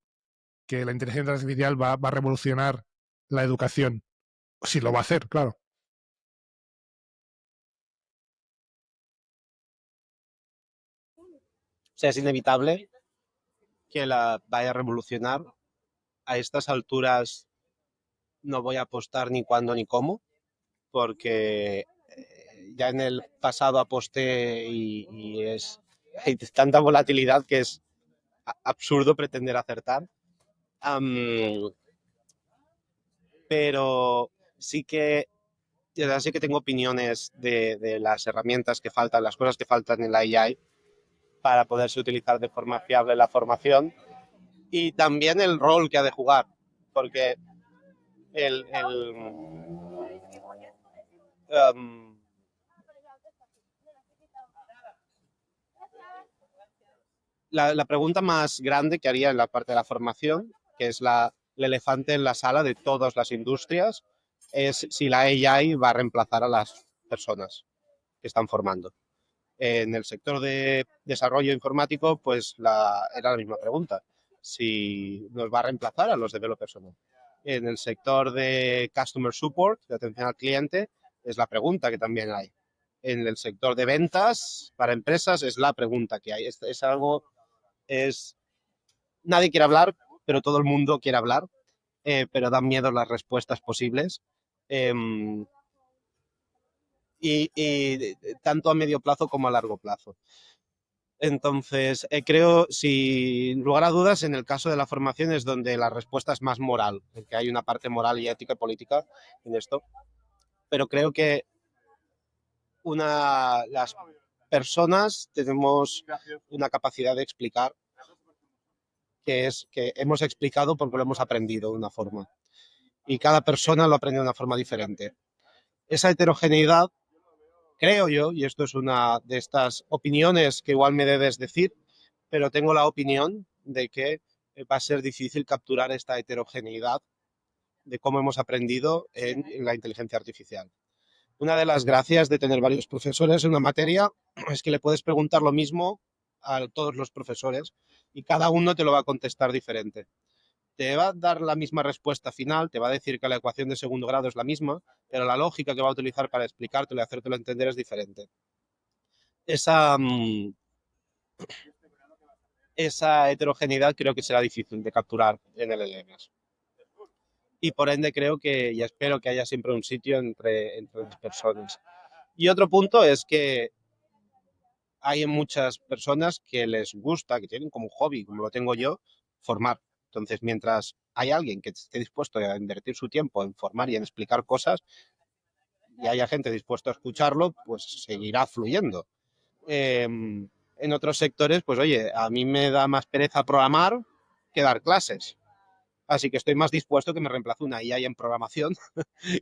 que la inteligencia artificial va a revolucionar la educación. Si lo va a hacer, claro. O sea, es inevitable que la vaya a revolucionar. A estas alturas no voy a apostar ni cuándo ni cómo, porque ya en el pasado aposté hay tanta volatilidad que es absurdo pretender acertar. Um, pero sí que, sí que tengo opiniones de las herramientas que faltan, las cosas que faltan en la AI para poderse utilizar de forma fiable en la formación y también el rol que ha de jugar, porque el, el um, la pregunta más grande que haría en la parte de la formación, que es el elefante en la sala de todas las industrias, es si la AI va a reemplazar a las personas que están formando. En el sector de desarrollo informático, pues era la misma pregunta, si nos va a reemplazar a los developers o no. En el sector de customer support, de atención al cliente, es la pregunta que también hay. En el sector de ventas para empresas es la pregunta que hay. Es algo, nadie quiere hablar, pero todo el mundo quiere hablar, pero dan miedo las respuestas posibles. Eh, y tanto a medio plazo como a largo plazo. Entonces, creo, sin lugar a dudas, en el caso de la formación es donde la respuesta es más moral, porque hay una parte moral y ética y política en esto, pero creo que las personas tenemos una capacidad de explicar que es que hemos explicado porque lo hemos aprendido de una forma y cada persona lo aprende de una forma diferente. Esa heterogeneidad, creo yo, y esto es una de estas opiniones que igual me debes decir, pero tengo la opinión de que va a ser difícil capturar esta heterogeneidad de cómo hemos aprendido en la inteligencia artificial. Una de las gracias de tener varios profesores en una materia es que le puedes preguntar lo mismo a todos los profesores y cada uno te lo va a contestar diferente. Te va a dar la misma respuesta final, te va a decir que la ecuación de segundo grado es la misma, pero la lógica que va a utilizar para explicártelo y hacértelo entender es diferente. Esa heterogeneidad creo que será difícil de capturar en el LMS. Y por ende creo que, y espero que haya siempre un sitio entre las personas. Y otro punto es que hay muchas personas que les gusta, que tienen como hobby, como lo tengo yo, formar. Entonces, mientras hay alguien que esté dispuesto a invertir su tiempo en formar y en explicar cosas, y haya gente dispuesta a escucharlo, pues seguirá fluyendo. En otros sectores, pues oye, a mí me da más pereza programar que dar clases. Así que estoy más dispuesto a que me reemplace una IA en programación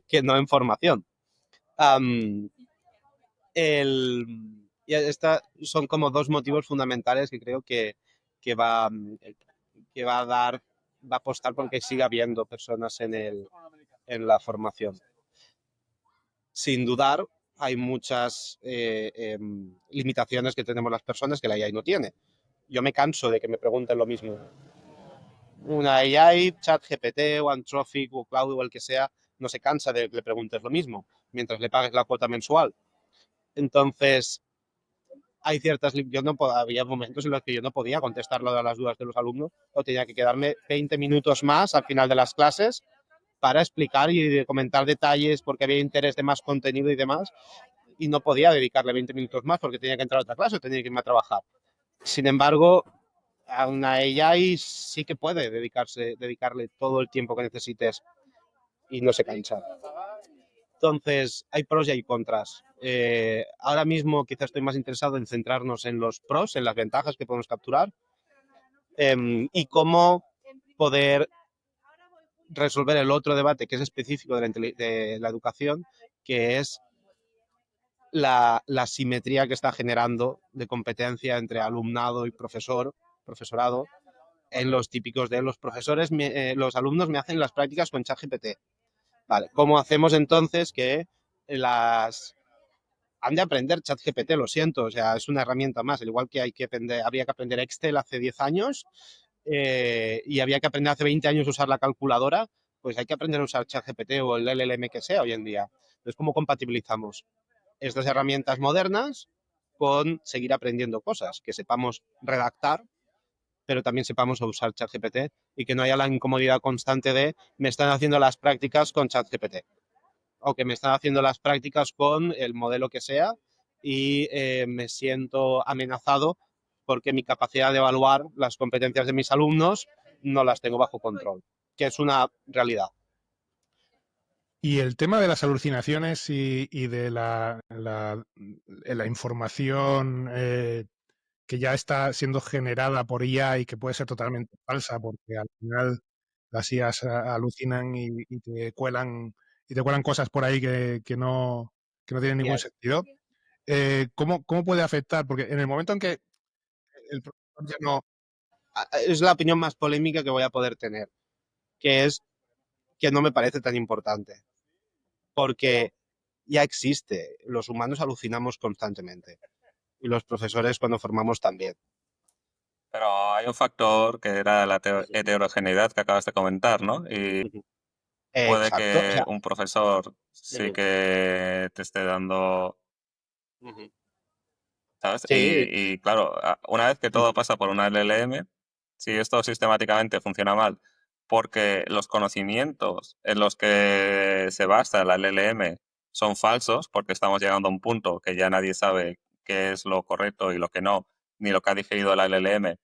que no en formación. Um, y son como dos motivos fundamentales que creo que va, que va a dar, va a apostar porque siga habiendo personas en la formación. Sin dudar, hay muchas limitaciones que tenemos las personas que la AI no tiene. Yo me canso de que me pregunten lo mismo. Una AI, ChatGPT o Anthropic o Cloud o el que sea, no se cansa de que le preguntes lo mismo, mientras le pagues la cuota mensual. Entonces, hay había momentos en los que yo no podía contestar a las dudas de los alumnos o tenía que quedarme 20 minutos más al final de las clases para explicar y comentar detalles porque había interés de más contenido y demás, y no podía dedicarle 20 minutos más porque tenía que entrar a otra clase o tenía que irme a trabajar. Sin embargo, a una AI sí que puede dedicarle todo el tiempo que necesites y no se cansa. Entonces, hay pros y hay contras. Ahora mismo quizás estoy más interesado en centrarnos en los pros, en las ventajas que podemos capturar y cómo poder resolver el otro debate que es específico de la educación, que es la simetría que está generando de competencia entre alumnado y profesorado, en los típicos de los profesores, los alumnos me hacen las prácticas con ChatGPT. Vale, ¿cómo hacemos entonces que han de aprender ChatGPT? Lo siento, o sea, es una herramienta más, al igual que había que aprender Excel hace 10 años y había que aprender hace 20 años a usar la calculadora, pues hay que aprender a usar ChatGPT o el LLM que sea hoy en día. Entonces, ¿cómo compatibilizamos estas herramientas modernas con seguir aprendiendo cosas? Que sepamos redactar, pero también sepamos usar ChatGPT y que no haya la incomodidad constante de me están haciendo las prácticas con ChatGPT o que me están haciendo las prácticas con el modelo que sea y me siento amenazado porque mi capacidad de evaluar las competencias de mis alumnos no las tengo bajo control, que es una realidad. Y el tema de las alucinaciones y de la información que ya está siendo generada por IA y que puede ser totalmente falsa, porque al final las IAs alucinan y te cuelan cosas por ahí que no tienen ningún sentido. ¿Cómo puede afectar? Porque en el momento en que el profesor ya no... Es la opinión más polémica que voy a poder tener, que es que no me parece tan importante, porque ya existe, los humanos alucinamos constantemente y los profesores cuando formamos también. Pero hay un factor que era la heterogeneidad que acabas de comentar, ¿no? Y puede Exacto. O que sea, un profesor sí que te esté dando, ¿sabes? sí, Y claro, una vez que todo pasa por una LLM, si esto sistemáticamente funciona mal, porque los conocimientos en los que se basa la LLM son falsos, porque estamos llegando a un punto que ya nadie sabe qué es lo correcto y lo que no, ni lo que ha digerido la LLM.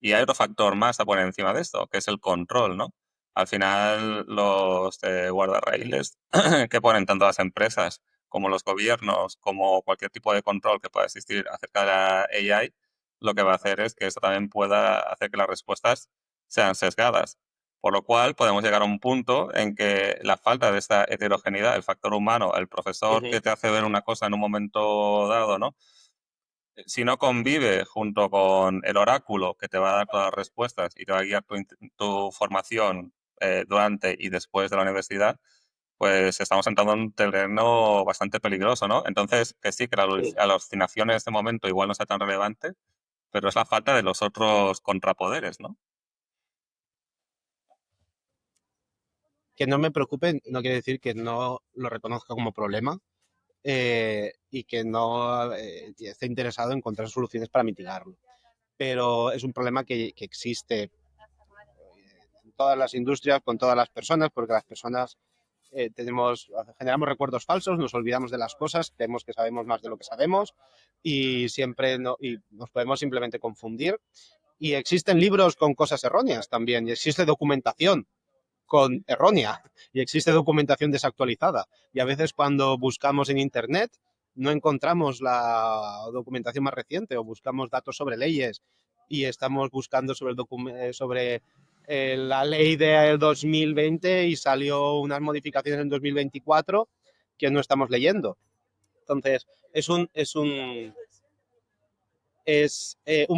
Y hay otro factor más a poner encima de esto, que es el control, ¿no? Al final, los guardarraíles que ponen tanto las empresas como los gobiernos, como cualquier tipo de control que pueda existir acerca de la AI, lo que va a hacer es que eso también pueda hacer que las respuestas sean sesgadas. Por lo cual podemos llegar a un punto en que la falta de esta heterogeneidad, el factor humano, el profesor que te hace ver una cosa en un momento dado, ¿no? Si no convive junto con el oráculo que te va a dar todas las respuestas y te va a guiar tu formación durante y después de la universidad, pues estamos entrando en un terreno bastante peligroso, ¿no? Entonces, que sí, que la alucinación en este momento igual no sea tan relevante, pero es la falta de los otros contrapoderes, ¿no? que no me preocupe no quiere decir que no lo reconozca como problema y que no esté interesado en encontrar soluciones para mitigarlo. Pero es un problema que existe en todas las industrias, con todas las personas, porque las personas generamos recuerdos falsos, nos olvidamos de las cosas, creemos que sabemos más de lo que sabemos y siempre y nos podemos simplemente confundir. Y existen libros con cosas erróneas también, y existe documentación errónea y existe documentación desactualizada. Y a veces cuando buscamos en Internet no encontramos la documentación más reciente o buscamos datos sobre leyes y estamos buscando sobre la ley del 2020 y salió unas modificaciones en 2024 que no estamos leyendo. Entonces, es un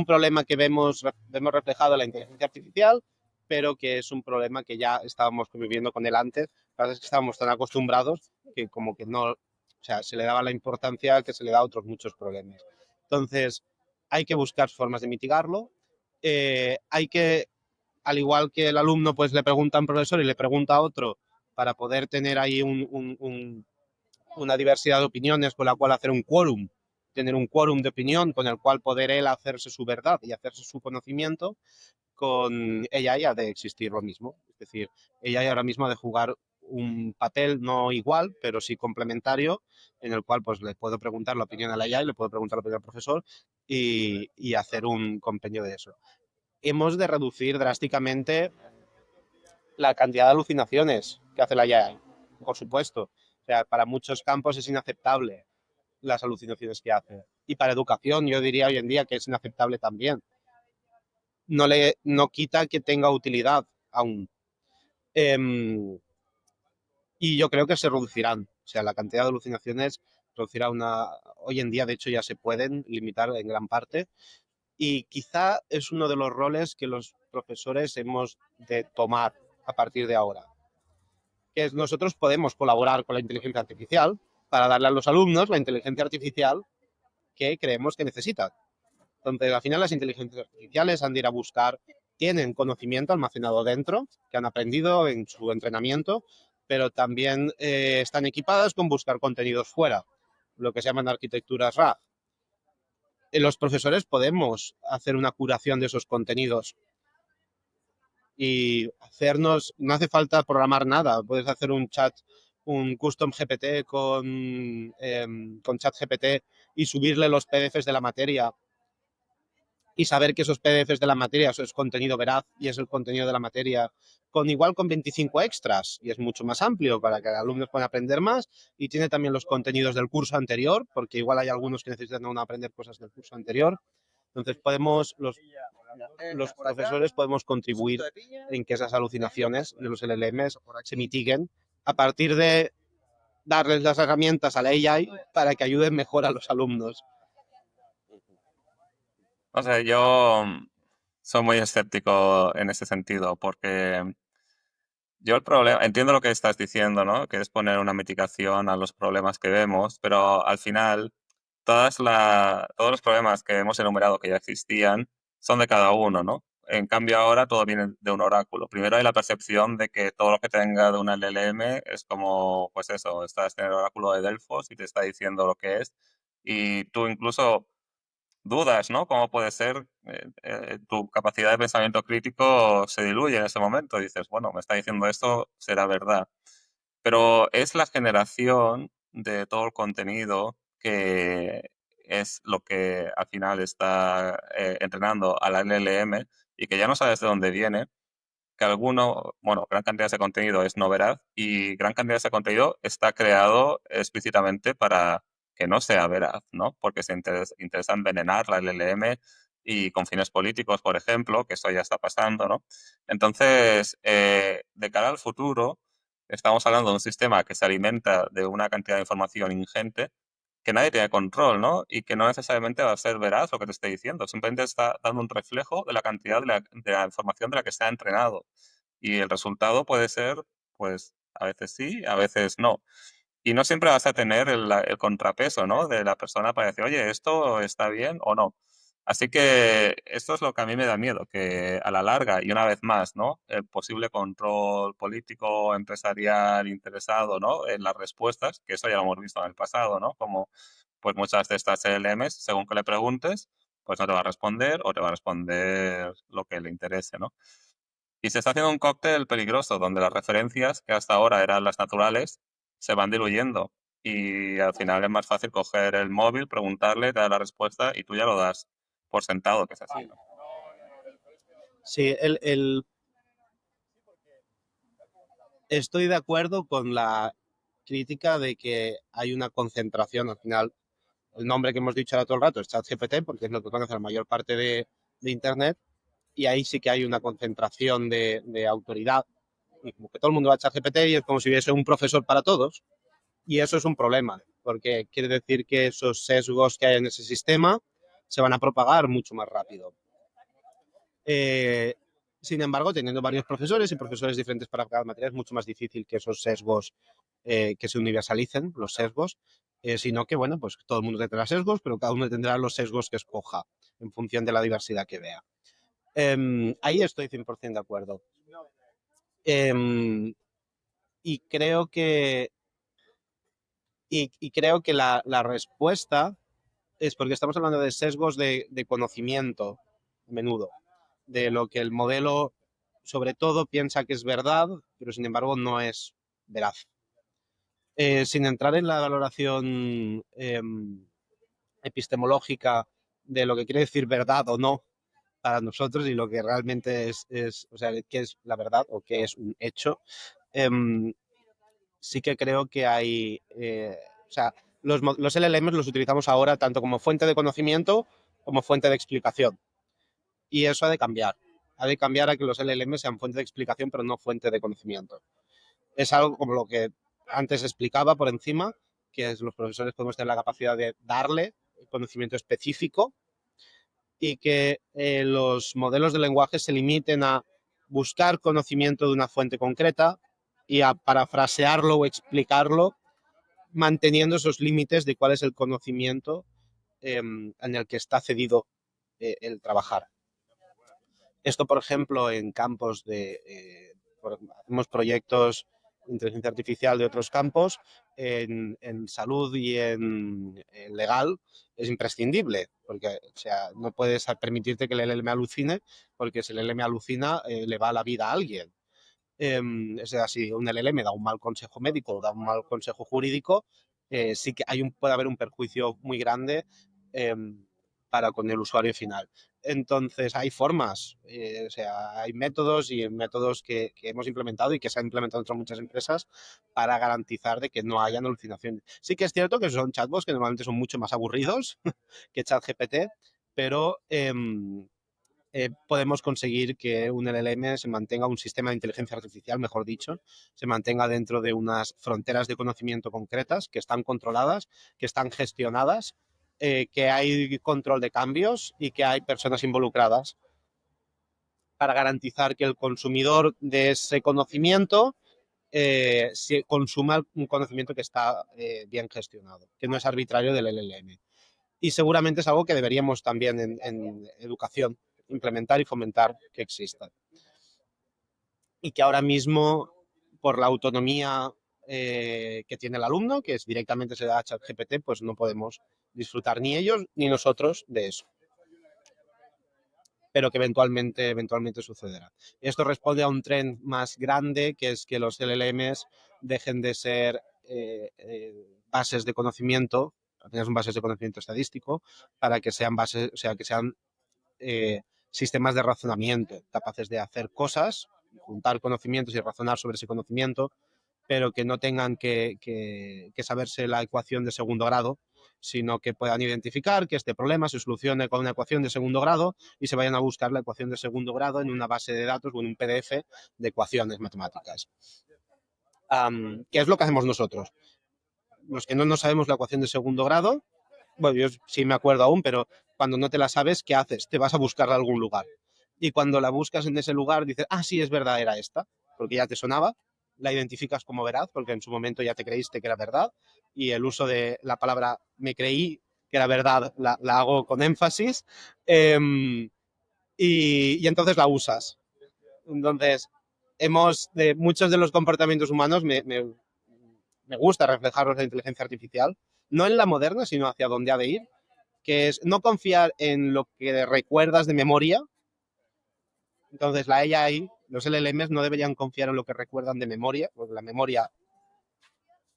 problema que vemos reflejado en la inteligencia artificial, pero que es un problema que ya estábamos conviviendo con él antes. Claro, es que estábamos tan acostumbrados que como que no, o sea, se le daba la importancia que se le da a otros muchos problemas. Entonces, hay que buscar formas de mitigarlo. Hay que, al igual que el alumno pues le pregunta a un profesor y le pregunta a otro, para poder tener ahí una diversidad de opiniones con la cual hacer un quórum, tener un quórum de opinión con el cual poder él hacerse su verdad y hacerse su conocimiento. Con AI ha de existir lo mismo. Es decir, AI ahora mismo ha de jugar un papel no igual, pero sí complementario, en el cual pues le puedo preguntar la opinión a la AI, le puedo preguntar la opinión al profesor y hacer un compendio de eso. Hemos de reducir drásticamente la cantidad de alucinaciones que hace la AI, por supuesto. O sea, para muchos campos es inaceptable las alucinaciones que hace. Y para educación, yo diría hoy en día que es inaceptable también. No quita que tenga utilidad aún. Y yo creo que se reducirán. O sea, la cantidad de alucinaciones reducirá hoy en día, de hecho, ya se pueden limitar en gran parte. Y quizá es uno de los roles que los profesores hemos de tomar a partir de ahora. Que nosotros podemos colaborar con la inteligencia artificial para darle a los alumnos la inteligencia artificial que creemos que necesitan. Entonces, al final, las inteligencias artificiales han de ir a buscar, tienen conocimiento almacenado dentro, que han aprendido en su entrenamiento, pero también están equipadas con buscar contenidos fuera, lo que se llaman arquitecturas RAG. Los profesores podemos hacer una curación de esos contenidos y no hace falta programar nada, puedes hacer un custom GPT con chat GPT y subirle los PDFs de la materia y saber que esos PDFs de la materia eso es contenido veraz y es el contenido de la materia con 25 extras y es mucho más amplio para que los alumnos puedan aprender más y tiene también los contenidos del curso anterior porque igual hay algunos que necesitan aún aprender cosas del curso anterior. Entonces los profesores podemos contribuir en que esas alucinaciones de los LLMs se mitiguen a partir de darles las herramientas a la AI para que ayuden mejor a los alumnos. O sea, yo soy muy escéptico en ese sentido, porque yo entiendo lo que estás diciendo, ¿no? Que es poner una mitigación a los problemas que vemos, pero al final todos los problemas que hemos enumerado que ya existían son de cada uno, ¿no? En cambio ahora todo viene de un oráculo. Primero hay la percepción de que todo lo que tenga de una LLM es como, pues eso, estás en el oráculo de Delfos y te está diciendo lo que es. Y tú incluso dudas, ¿no? ¿Cómo puede ser? Tu capacidad de pensamiento crítico se diluye en ese momento. Dices, bueno, me está diciendo esto, será verdad. Pero es la generación de todo el contenido que es lo que al final está entrenando a la LLM y que ya no sabes de dónde viene, que gran cantidad de ese contenido es no veraz y gran cantidad de ese contenido está creado explícitamente para que no sea veraz, ¿no? Porque se interesa envenenar la LLM y con fines políticos, por ejemplo, que eso ya está pasando, ¿no? Entonces, de cara al futuro, estamos hablando de un sistema que se alimenta de una cantidad de información ingente que nadie tiene control, ¿no? Y que no necesariamente va a ser veraz lo que te esté diciendo, simplemente está dando un reflejo de la cantidad de la información de la que se ha entrenado. Y el resultado puede ser, pues, a veces sí, a veces no. Y no siempre vas a tener el contrapeso, ¿no? De la persona para decir, oye, ¿esto está bien o no? Así que esto es lo que a mí me da miedo, que a la larga, y una vez más, ¿no? El posible control político, empresarial, interesado, ¿no? En las respuestas, que eso ya lo hemos visto en el pasado, ¿no? Como pues muchas de estas LLMs, según que le preguntes, pues no te va a responder o te va a responder lo que le interese, ¿no? Y se está haciendo un cóctel peligroso donde las referencias que hasta ahora eran las naturales se van diluyendo y al final es más fácil coger el móvil, preguntarle, te da la respuesta y tú ya lo das por sentado que es así, ¿no? Sí, Estoy de acuerdo con la crítica de que hay una concentración, al final, el nombre que hemos dicho ahora todo el rato es ChatGPT, porque es lo que conoce la mayor parte de Internet, y ahí sí que hay una concentración de autoridad, y como que todo el mundo va a ChatGPT y es como si hubiese un profesor para todos, y eso es un problema, porque quiere decir que esos sesgos que hay en ese sistema se van a propagar mucho más rápido. Sin embargo, teniendo varios profesores y profesores diferentes para cada materia, es mucho más difícil que esos sesgos que se universalicen, los sesgos, sino que, bueno, pues todo el mundo tendrá sesgos, pero cada uno tendrá los sesgos que escoja en función de la diversidad que vea. Ahí estoy 100% de acuerdo. Y creo que, y creo que la respuesta es porque estamos hablando de sesgos de conocimiento, a menudo, de lo que el modelo sobre todo piensa que es verdad, pero sin embargo no es veraz. Sin entrar en la valoración epistemológica de lo que quiere decir verdad o no para nosotros y lo que realmente o sea, qué es la verdad o qué es un hecho, sí que creo que hay, o sea, los LLMs los utilizamos ahora tanto como fuente de conocimiento como fuente de explicación. Y eso ha de cambiar. Ha de cambiar a que los LLM sean fuente de explicación, pero no fuente de conocimiento. Es algo como lo que antes explicaba por encima, que es, los profesores podemos tener la capacidad de darle conocimiento específico y que los modelos de lenguaje se limiten a buscar conocimiento de una fuente concreta y a parafrasearlo o explicarlo manteniendo esos límites de cuál es el conocimiento en el que está cedido el trabajar. Esto, por ejemplo, en campos hacemos proyectos de inteligencia artificial de otros campos, en salud y en legal es imprescindible, porque o sea, no puedes permitirte que el LLM alucine, porque si el LLM alucina, le va la vida a alguien. Es decir, si un LLM da un mal consejo médico o da un mal consejo jurídico, sí que puede haber un perjuicio muy grande para con el usuario final. Entonces, hay formas, o sea, hay métodos y métodos que hemos implementado y que se han implementado en muchas empresas para garantizar de que no hayan alucinaciones. Sí que es cierto que son chatbots que normalmente son mucho más aburridos que ChatGPT, pero podemos conseguir que un LLM se mantenga, un sistema de inteligencia artificial, mejor dicho, se mantenga dentro de unas fronteras de conocimiento concretas que están controladas, que están gestionadas, que hay control de cambios y que hay personas involucradas para garantizar que el consumidor de ese conocimiento se consuma un conocimiento que está bien gestionado, que no es arbitrario del LLM. Y seguramente es algo que deberíamos también en educación implementar y fomentar que exista. Y que ahora mismo, por la autonomía que tiene el alumno, que es directamente se da a ChatGPT, pues no podemos disfrutar ni ellos ni nosotros de eso. Pero que eventualmente sucederá. Esto responde a un tren más grande, que es que los LLMs dejen de ser bases de conocimiento, apenas son bases de conocimiento estadístico, para que sean bases, o sea, que sean sistemas de razonamiento, capaces de hacer cosas, juntar conocimientos y razonar sobre ese conocimiento, pero que no tengan que saberse la ecuación de segundo grado, sino que puedan identificar que este problema se solucione con una ecuación de segundo grado y se vayan a buscar la ecuación de segundo grado en una base de datos o en un PDF de ecuaciones matemáticas. ¿Qué es lo que hacemos nosotros? Los que no sabemos la ecuación de segundo grado, bueno, yo sí me acuerdo aún, pero cuando no te la sabes, ¿qué haces? Te vas a buscarla a algún lugar. Y cuando la buscas en ese lugar, dices, ah, sí, es verdad, era esta, porque ya te sonaba, la identificas como veraz, porque en su momento ya te creíste que era verdad, y el uso de la palabra me creí que era verdad la hago con énfasis, y entonces la usas. Entonces, de muchos de los comportamientos humanos me gusta reflejarlos en la inteligencia artificial, no en la moderna, sino hacia dónde ha de ir, que es no confiar en lo que recuerdas de memoria. Entonces, la AI, los LLMs no deberían confiar en lo que recuerdan de memoria, porque la memoria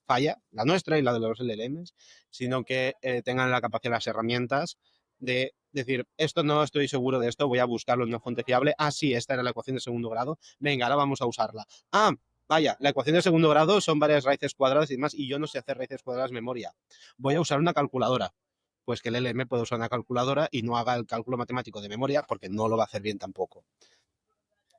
falla, la nuestra y la de los LLMs, sino que tengan la capacidad, las herramientas de decir, esto no estoy seguro de esto, voy a buscarlo en una fuente fiable. Ah, sí, esta era la ecuación de segundo grado. Venga, ahora vamos a usarla. Ah, vaya, la ecuación de segundo grado son varias raíces cuadradas y demás, y yo no sé hacer raíces cuadradas memoria. Voy a usar una calculadora. Pues que el LM puede usar una calculadora y no haga el cálculo matemático de memoria porque no lo va a hacer bien tampoco.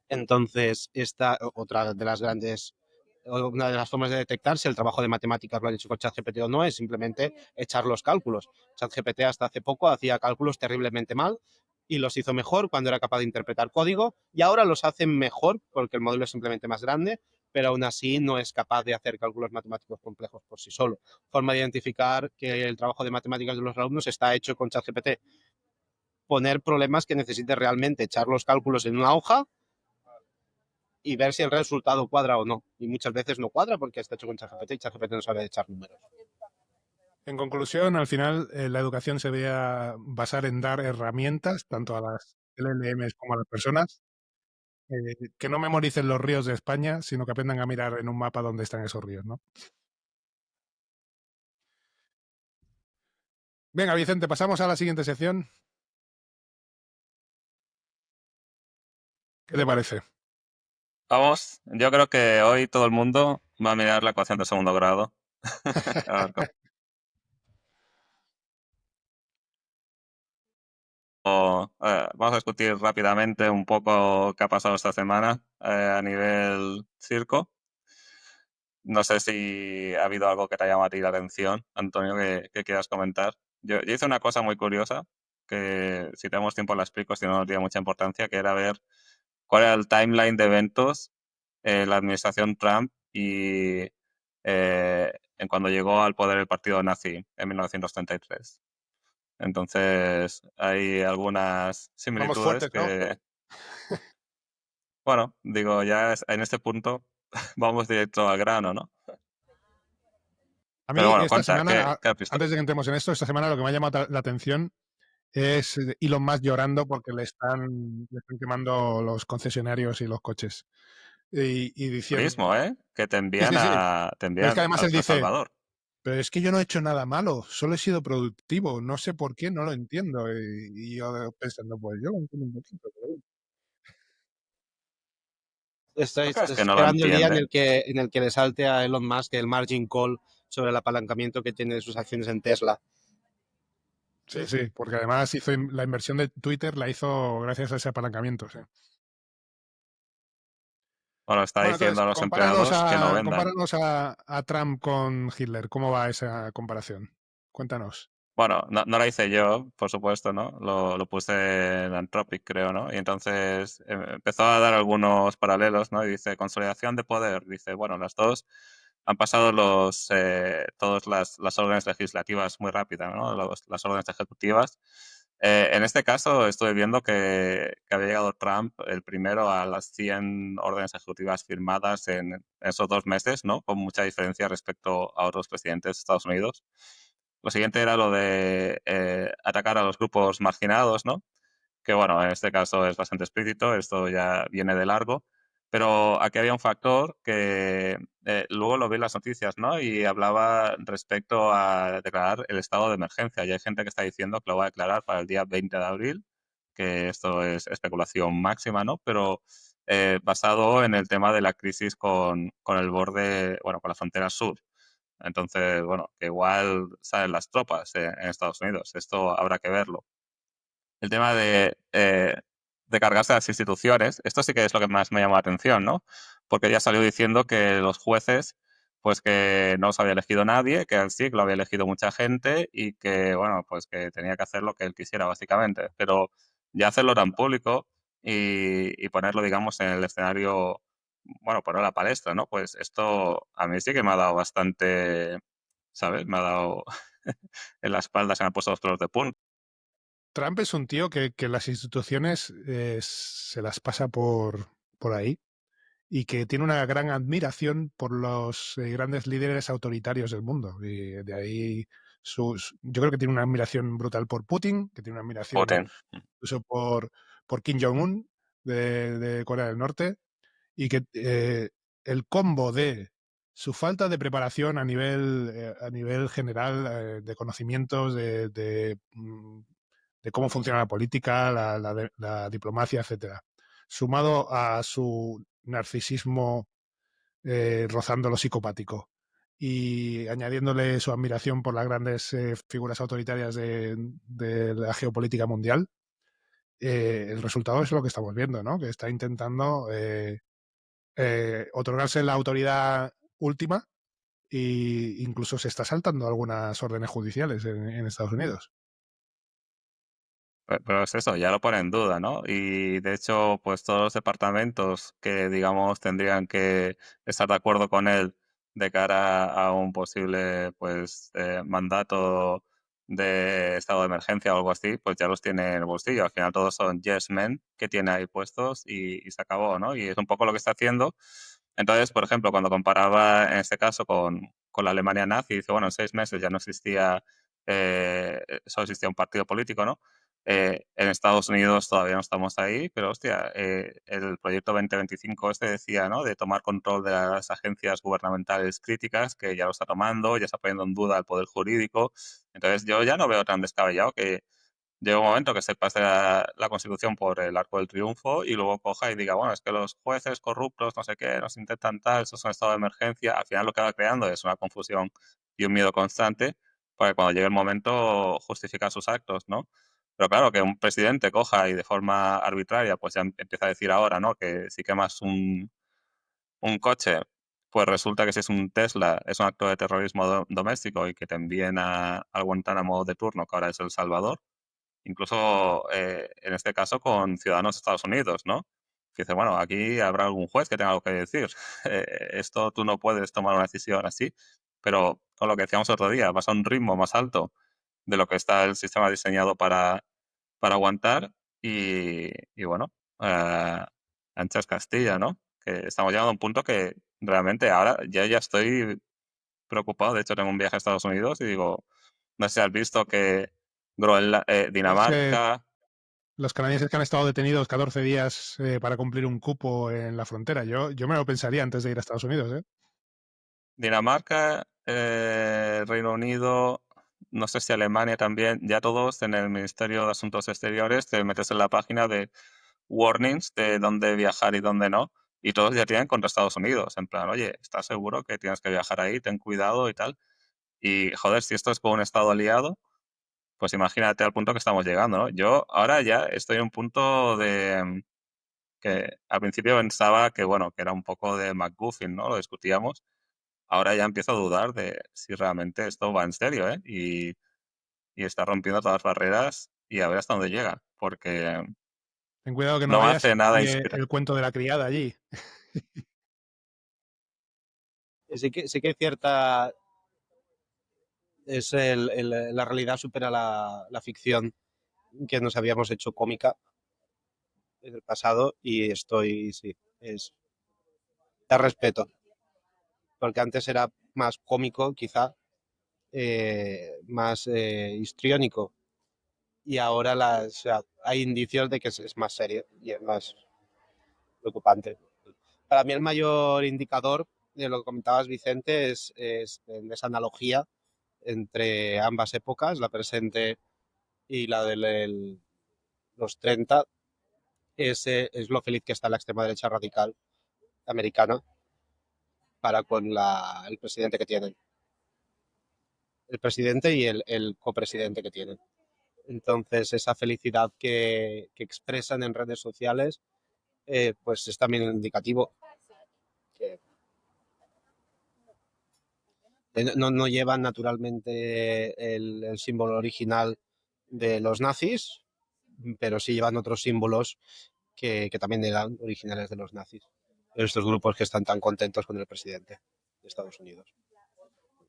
Entonces, esta otra de las grandes, una de las formas de detectar si el trabajo de matemáticas lo han hecho con ChatGPT o no es simplemente echar los cálculos. ChatGPT hasta hace poco hacía cálculos terriblemente mal y los hizo mejor cuando era capaz de interpretar código y ahora los hace mejor porque el modelo es simplemente más grande, pero aún así no es capaz de hacer cálculos matemáticos complejos por sí solo. Forma de identificar que el trabajo de matemáticas de los alumnos está hecho con ChatGPT. Poner problemas que necesite realmente echar los cálculos en una hoja y ver si el resultado cuadra o no. Y muchas veces no cuadra porque está hecho con ChatGPT y ChatGPT no sabe echar números. En conclusión, al final, la educación se debe basar en dar herramientas tanto a las LLMs como a las personas, que no memoricen los ríos de España, sino que aprendan a mirar en un mapa dónde están esos ríos, ¿no? Venga, Vicente, pasamos a la siguiente sección. ¿Qué te parece? Vamos, yo creo que hoy todo el mundo va a mirar la ecuación de segundo grado. A ver vamos a discutir rápidamente un poco qué ha pasado esta semana a nivel circo. No sé si ha habido algo que te haya llamado a ti la atención, Antonio, que quieras comentar. Yo hice una cosa muy curiosa, que si tenemos tiempo la explico, si no, no tiene mucha importancia, que era ver cuál era el timeline de eventos la administración Trump y en cuando llegó al poder el partido nazi en 1933. Entonces, hay algunas Vamos similitudes fuertes, ¿no? que, bueno, digo, en este punto vamos directo al grano, ¿no? A mí Pero bueno, esta cuenta, semana, ¿qué has visto? antes de que entremos en esto, esta semana lo que me ha llamado la atención es Elon Musk llorando porque le están quemando los concesionarios y los coches. Y diciendo, Turismo, ¿eh? Que te sí, envían sí, sí, te pero es que envían además a él El dice, Salvador. pero es que yo no he hecho nada malo, solo he sido productivo, no sé por qué, no lo entiendo. Y yo pensando, pues yo lo entiendo un poquito, pero bueno. ¿Tú Estoy crees que no lo esperando el día entiende? en el que le salte a Elon Musk el margin call sobre el apalancamiento que tiene de sus acciones en Tesla. Sí, sí, porque además la inversión de Twitter la hizo gracias a ese apalancamiento, sí. Bueno, está Bueno, diciendo entonces, a los empleados que no vendan. compáranos a Trump con Hitler. ¿Cómo va esa comparación? Cuéntanos. Bueno, no la hice yo, por supuesto, ¿no? Lo puse en Anthropic, creo, ¿no? Y entonces empezó a dar algunos paralelos, ¿no? Y dice, consolidación de poder. Dice, bueno, las dos han pasado todas las órdenes legislativas muy rápidas, ¿no? Las órdenes ejecutivas. En este caso estuve viendo que había llegado Trump el primero a las 100 órdenes ejecutivas firmadas en esos 2 meses, ¿no? Con mucha diferencia respecto a otros presidentes de Estados Unidos. Lo siguiente era lo de atacar a los grupos marginados, ¿no? Que bueno, en este caso es bastante explícito, esto ya viene de largo, pero aquí había un factor que luego lo vi en las noticias, ¿no? Y hablaba respecto a declarar el estado de emergencia. Y hay gente que está diciendo que lo va a declarar para el día 20 de abril, que esto es especulación máxima, ¿no? Pero basado en el tema de la crisis con el borde, bueno, con la frontera sur. Entonces, bueno, que igual salen las tropas en Estados Unidos. Esto habrá que verlo. El tema de cargarse a las instituciones, esto sí que es lo que más me llamó la atención, ¿no? Porque ya salió diciendo que los jueces, pues que no los había elegido nadie, que el SIC lo había elegido mucha gente y que, bueno, pues que tenía que hacer lo que él quisiera, básicamente. Pero ya hacerlo tan público y ponerlo, digamos, en el escenario, bueno, ponerlo a la palestra, ¿no? Pues esto a mí sí que me ha dado bastante, ¿sabes? Me ha dado en la espalda, se me han puesto los pelos de punta. Trump es un tío que las instituciones se las pasa por ahí y que tiene una gran admiración por los grandes líderes autoritarios del mundo. Y de ahí yo creo que tiene una admiración brutal por Putin, que tiene una admiración Putin. incluso por Kim Jong-un de Corea del Norte, y que el combo de su falta de preparación a nivel general, de conocimientos, de cómo funciona la política, la diplomacia, etcétera, sumado a su narcisismo rozando lo psicopático. Y añadiéndole su admiración por las grandes figuras autoritarias de la geopolítica mundial, el resultado es lo que estamos viendo, ¿no? Que está intentando otorgarse la autoridad última e incluso se está saltando algunas órdenes judiciales en Estados Unidos. Pero es eso, ya lo pone en duda, ¿no? Y de hecho, pues todos los departamentos que, digamos, tendrían que estar de acuerdo con él de cara a un posible, pues, mandato de estado de emergencia o algo así, pues ya los tiene en el bolsillo. Al final todos son yes men que tiene ahí puestos y se acabó, ¿no? Y es un poco lo que está haciendo. Entonces, por ejemplo, cuando comparaba en este caso con la Alemania nazi, dice, bueno, en 6 meses ya no existía, solo existía un partido político, ¿no? En Estados Unidos todavía no estamos ahí, pero hostia, el proyecto 2025 este decía, ¿no? De tomar control de las agencias gubernamentales críticas, que ya lo está tomando, ya está poniendo en duda el poder jurídico. Entonces yo ya no veo tan descabellado que llega un momento que se pase la Constitución por el arco del triunfo y luego coja y diga, bueno, es que los jueces corruptos, no sé qué, nos intentan tal, eso es un estado de emergencia. Al final lo que va creando es una confusión y un miedo constante para que cuando llegue el momento justificar sus actos, ¿no? Pero claro, que un presidente coja y de forma arbitraria, pues ya empieza a decir ahora, ¿no? Que si quemas un coche, pues resulta que si es un Tesla es un acto de terrorismo doméstico y que te envíen al Guantánamo de turno, que ahora es El Salvador, incluso en este caso con ciudadanos de Estados Unidos, ¿no? Que dice, bueno, aquí habrá algún juez que tenga algo que decir. Esto tú no puedes tomar una decisión así, pero con lo que decíamos otro día, vas a un ritmo más alto de lo que está el sistema diseñado para aguantar y bueno, anchas Castilla, ¿no? Que estamos llegando a un punto que realmente ahora ya estoy preocupado. De hecho, tengo un viaje a Estados Unidos y digo, no sé si has visto que Dinamarca, Los canadienses que han estado detenidos 14 días para cumplir un cupo en la frontera. Yo me lo pensaría antes de ir a Estados Unidos, ¿eh? Dinamarca, Reino Unido, no sé si Alemania también, ya todos en el Ministerio de Asuntos Exteriores te metes en la página de warnings de dónde viajar y dónde no, y todos ya tienen contra Estados Unidos, en plan, oye, ¿estás seguro que tienes que viajar ahí? Ten cuidado y tal. Y joder, si esto es con un Estado aliado, pues imagínate al punto que estamos llegando, ¿no? Yo ahora ya estoy en un punto de que al principio pensaba que, bueno, que era un poco de McGuffin, ¿no? Lo discutíamos. Ahora ya empiezo a dudar de si realmente esto va en serio, ¿eh? Y está rompiendo todas las barreras y a ver hasta dónde llega, porque Ten cuidado que no no me vayas y hace nada cambie inspirar. el cuento de la criada allí. Sí que hay cierta... la realidad supera la ficción que nos habíamos hecho cómica en el pasado y sí, da respeto, porque antes era más cómico quizá, más histriónico y ahora o sea, hay indicios de que es más serio y es más preocupante. Para mí el mayor indicador de lo que comentabas, Vicente, es en esa analogía entre ambas épocas, la presente y la de los 30, es lo feliz que está la extrema derecha radical americana para con el presidente que tienen. El presidente y el copresidente que tienen. Entonces, esa felicidad que expresan en redes sociales, pues es también indicativo que no llevan naturalmente el símbolo original de los nazis, pero sí llevan otros símbolos que también eran originales de los nazis. Estos grupos que están tan contentos con el presidente de Estados Unidos.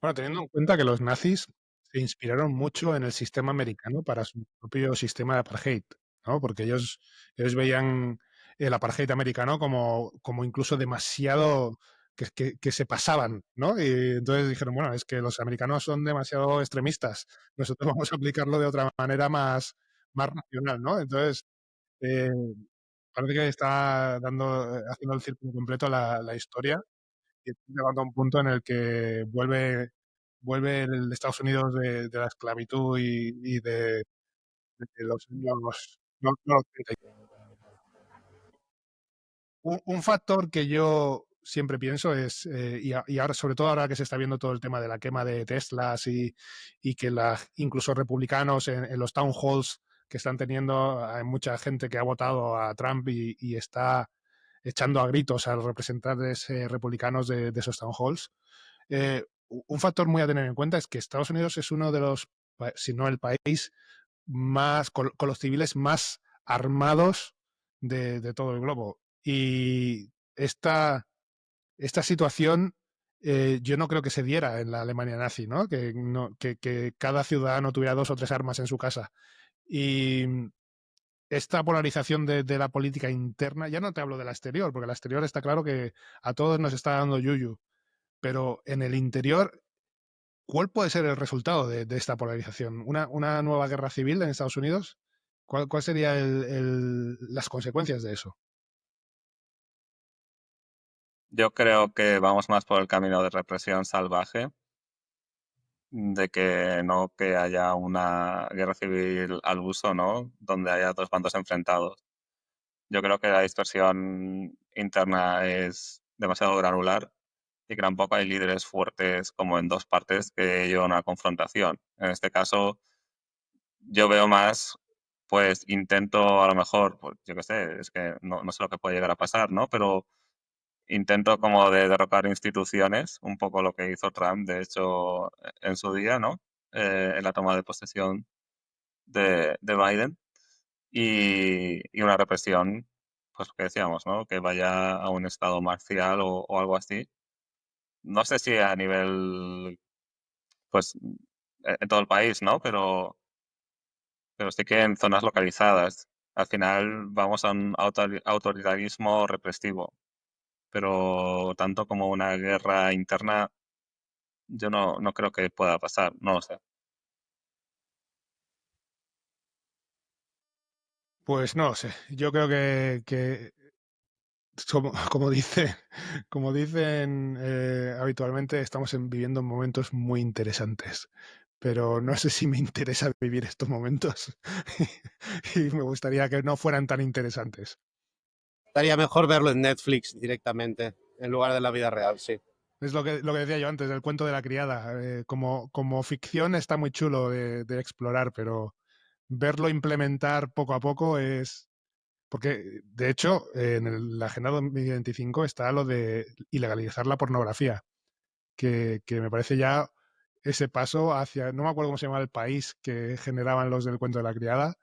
Bueno, teniendo en cuenta que los nazis se inspiraron mucho en el sistema americano para su propio sistema de apartheid, ¿no? Porque ellos veían el apartheid americano como incluso demasiado que se pasaban, ¿no? Y entonces dijeron, bueno, es que los americanos son demasiado extremistas, nosotros vamos a aplicarlo de otra manera más racional, ¿no? Entonces, eh, parece que está haciendo el círculo completo la historia y llegando a un punto en el que vuelve el Estados Unidos de la esclavitud y de los años no, no, 30. Un factor que yo siempre pienso es, y ahora, sobre todo ahora que se está viendo todo el tema de la quema de Teslas y que incluso republicanos en los town halls que están teniendo, hay mucha gente que ha votado a Trump y está echando a gritos a los representantes republicanos de esos town halls. Un factor muy a tener en cuenta es que Estados Unidos es uno de los, si no el país, más con los civiles más armados de todo el globo. Y esta situación yo no creo que se diera en la Alemania nazi, ¿no? Que cada ciudadano tuviera 2 o 3 armas en su casa. Y esta polarización de la política interna, ya no te hablo de la exterior, porque la exterior está claro que a todos nos está dando yuyu, pero en el interior, ¿cuál puede ser el resultado de esta polarización? ¿Una nueva guerra civil en Estados Unidos? ¿Cuál sería las consecuencias de eso? Yo creo que vamos más por el camino de represión salvaje, de que no que haya una guerra civil al uso, ¿no? Donde haya dos bandos enfrentados. Yo creo que la dispersión interna es demasiado granular y que tampoco hay líderes fuertes como en dos partes que llevan a una confrontación. En este caso, yo veo más, pues intento a lo mejor, pues yo qué sé, es que no sé lo que puede llegar a pasar, ¿no? Pero intento como de derrocar instituciones, un poco lo que hizo Trump, de hecho, en su día, ¿no? En la toma de posesión de Biden y una represión, pues lo que decíamos, ¿no? Que vaya a un estado marcial o algo así. No sé si a nivel, pues, en todo el país, ¿no? Pero sí que en zonas localizadas. Al final vamos a un autoritarismo represivo, pero tanto como una guerra interna, yo no creo que pueda pasar, no lo sé. Pues no lo sé. Yo creo que como dice, como dicen habitualmente, estamos viviendo momentos muy interesantes. Pero no sé si me interesa vivir estos momentos y me gustaría que no fueran tan interesantes. Estaría mejor verlo en Netflix directamente, en lugar de la vida real, sí. Es lo que decía yo antes, del cuento de la criada. Como ficción está muy chulo de explorar, pero verlo implementar poco a poco es... Porque, de hecho, la Agenda 2025 está lo de ilegalizar la pornografía, que me parece ya ese paso hacia... No me acuerdo cómo se llama el país que generaban los del cuento de la criada,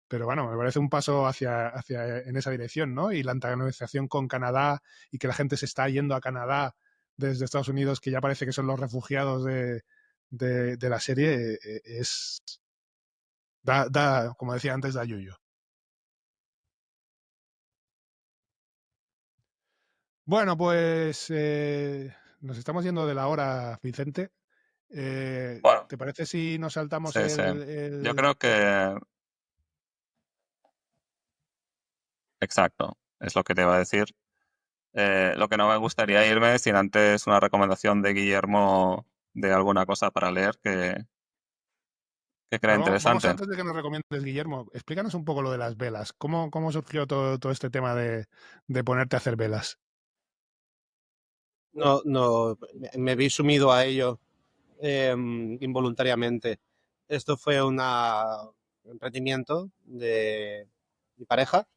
pero bueno, me parece un paso hacia en esa dirección, ¿no? Y la antagonización con Canadá y que la gente se está yendo a Canadá desde Estados Unidos, que ya parece que son los refugiados de la serie, como decía antes, da yuyo. Bueno, pues nos estamos yendo de la hora, Vicente. Bueno, ¿Te parece si nos saltamos sí, sí. Yo creo que, exacto, es lo que te iba a decir. Lo que no me gustaría irme sin antes una recomendación de Guillermo de alguna cosa para leer que crea Pero vamos interesante. antes de que nos recomiendes, Guillermo, explícanos un poco lo de las velas. ¿Cómo surgió todo este tema de ponerte a hacer velas? No, me vi sumido a ello involuntariamente. Esto fue un emprendimiento de mi pareja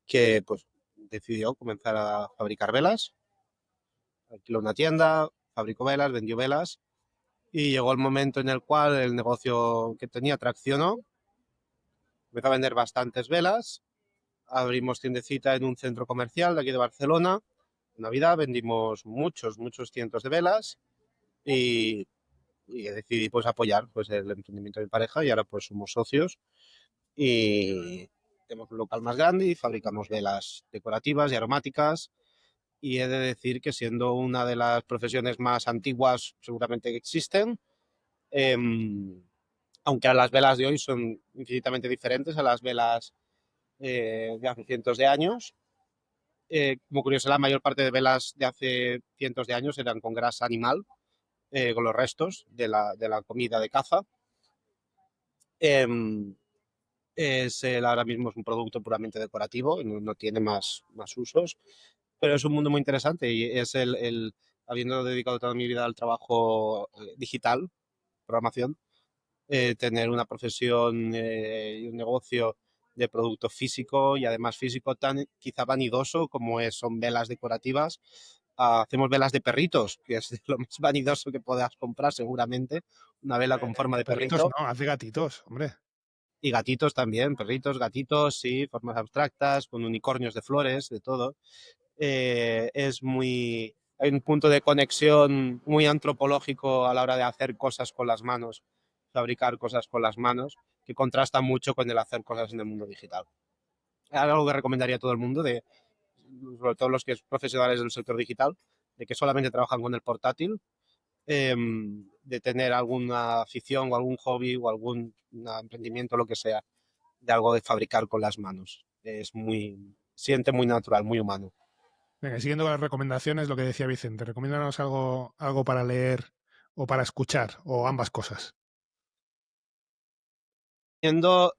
que pues decidió comenzar a fabricar velas, alquiló una tienda, fabricó velas, vendió velas y llegó el momento en el cual el negocio que tenía traccionó, empezó a vender bastantes velas, abrimos tiendecita en un centro comercial de aquí de Barcelona, en Navidad vendimos muchos cientos de velas y, y decidí pues apoyar pues el emprendimiento de mi pareja y ahora pues somos socios y tenemos un local más grande y fabricamos velas decorativas y aromáticas y he de decir que siendo una de las profesiones más antiguas seguramente que existen, eh, aunque las velas de hoy son infinitamente diferentes a las velas de hace cientos de años. Como curioso, la mayor parte de velas de hace cientos de años eran con grasa animal, con los restos de la comida de caza. Eh, ahora mismo es un producto puramente decorativo, no tiene más usos. pero es un mundo muy interesante y es habiendo dedicado toda mi vida al trabajo digital, programación, tener una profesión y un negocio de producto físico y además físico tan quizá vanidoso como son velas decorativas. Hacemos velas de perritos, que es lo más vanidoso que puedas comprar seguramente, una vela con forma de Perritos perrito. no, haz de gatitos, hombre. Y gatitos también, perritos, gatitos, sí, formas abstractas, con unicornios de flores, de todo. Hay un punto de conexión muy antropológico a la hora de hacer cosas con las manos, fabricar cosas con las manos, que contrasta mucho con el hacer cosas en el mundo digital. Es algo que recomendaría a todo el mundo, sobre todo los que son profesionales del sector digital, de que solamente trabajan con el portátil, de tener alguna afición o algún hobby o algún emprendimiento, lo que sea, de algo de fabricar con las manos. Siente muy natural, muy humano. Venga, siguiendo con las recomendaciones, lo que decía Vicente, recomiéndanos algo para leer o para escuchar, o ambas cosas. Pero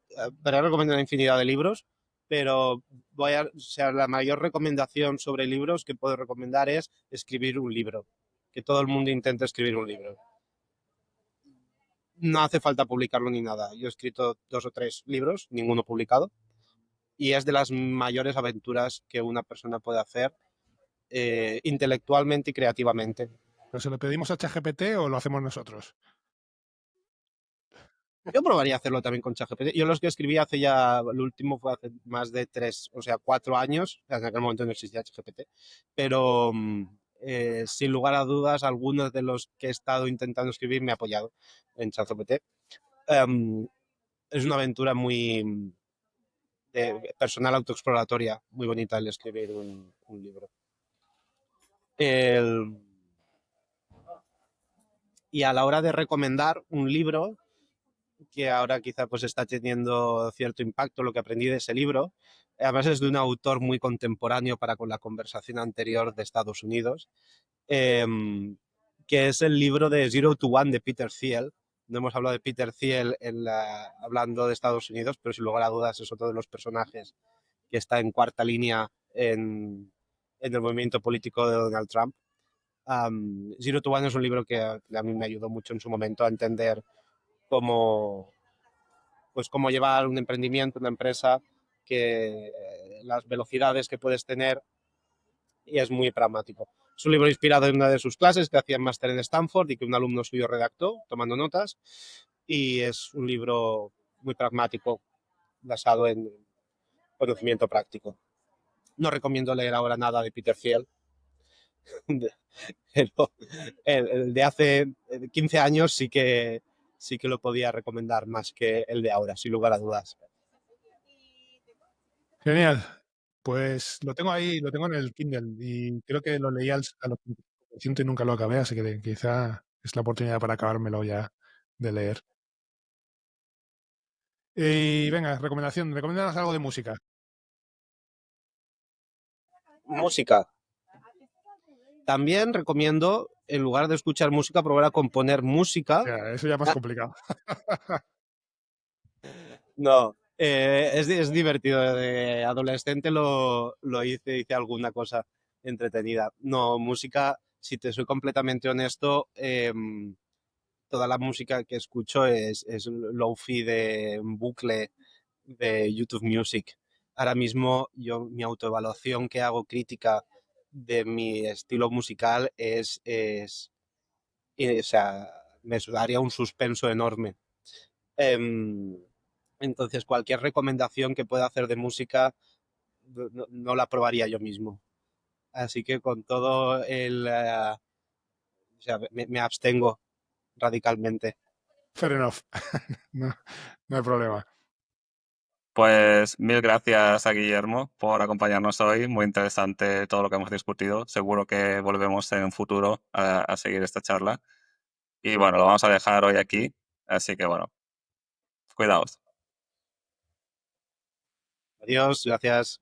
recomiendo una infinidad de libros, pero la mayor recomendación sobre libros que puedo recomendar es escribir un libro, que todo el mundo intente escribir un libro. No hace falta publicarlo ni nada. Yo he escrito 2 o 3 libros, ninguno publicado, y es de las mayores aventuras que una persona puede hacer intelectualmente y creativamente. ¿Pero se lo pedimos a ChatGPT o lo hacemos nosotros? Yo probaría hacerlo también con ChatGPT. Yo los que escribí el último fue hace más de 4 años, en aquel momento no existía ChatGPT, pero sin lugar a dudas, algunos de los que he estado intentando escribir me he apoyado en ChatGPT. Es una aventura muy personal, autoexploratoria, muy bonita el escribir un libro. Y a la hora de recomendar un libro, que ahora quizá pues está teniendo cierto impacto lo que aprendí de ese libro. Además es de un autor muy contemporáneo para con la conversación anterior de Estados Unidos, que es el libro de Zero to One de Peter Thiel. No hemos hablado de Peter Thiel hablando de Estados Unidos, pero sin lugar a dudas es otro de los personajes que está en cuarta línea en el movimiento político de Donald Trump. Zero to One es un libro que a mí me ayudó mucho en su momento a entender cómo llevar un emprendimiento, una empresa, las velocidades que puedes tener, y es muy pragmático. Es un libro inspirado en una de sus clases que hacía en máster en Stanford y que un alumno suyo redactó tomando notas, y es un libro muy pragmático basado en conocimiento práctico. No recomiendo leer ahora nada de Peter Thiel, pero el de hace 15 años sí que lo podía recomendar más que el de ahora, sin lugar a dudas. Genial. Pues lo tengo ahí, lo tengo en el Kindle y creo que lo leí a los 5% y nunca lo acabé, así que quizá es la oportunidad para acabármelo ya de leer. Y venga, recomiéndanos algo de música. Música. También recomiendo, en lugar de escuchar música, probar a componer música. O sea, eso ya es más complicado. No, es divertido. De adolescente lo hice alguna cosa entretenida. No, música, si te soy completamente honesto, toda la música que escucho es lo-fi de un bucle de YouTube Music. Ahora mismo mi autoevaluación que hago crítica de mi estilo musical o sea, me daría un suspenso enorme. Entonces, cualquier recomendación que pueda hacer de música no la probaría yo mismo. Así que con todo o sea, me abstengo radicalmente. Fair enough. No hay problema. Pues mil gracias a Guillermo por acompañarnos hoy. Muy interesante todo lo que hemos discutido. Seguro que volvemos en un futuro a seguir esta charla. Y bueno, lo vamos a dejar hoy aquí. Así que bueno, cuidaos. Adiós, gracias.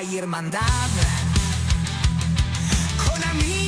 y hermandad. Con amigos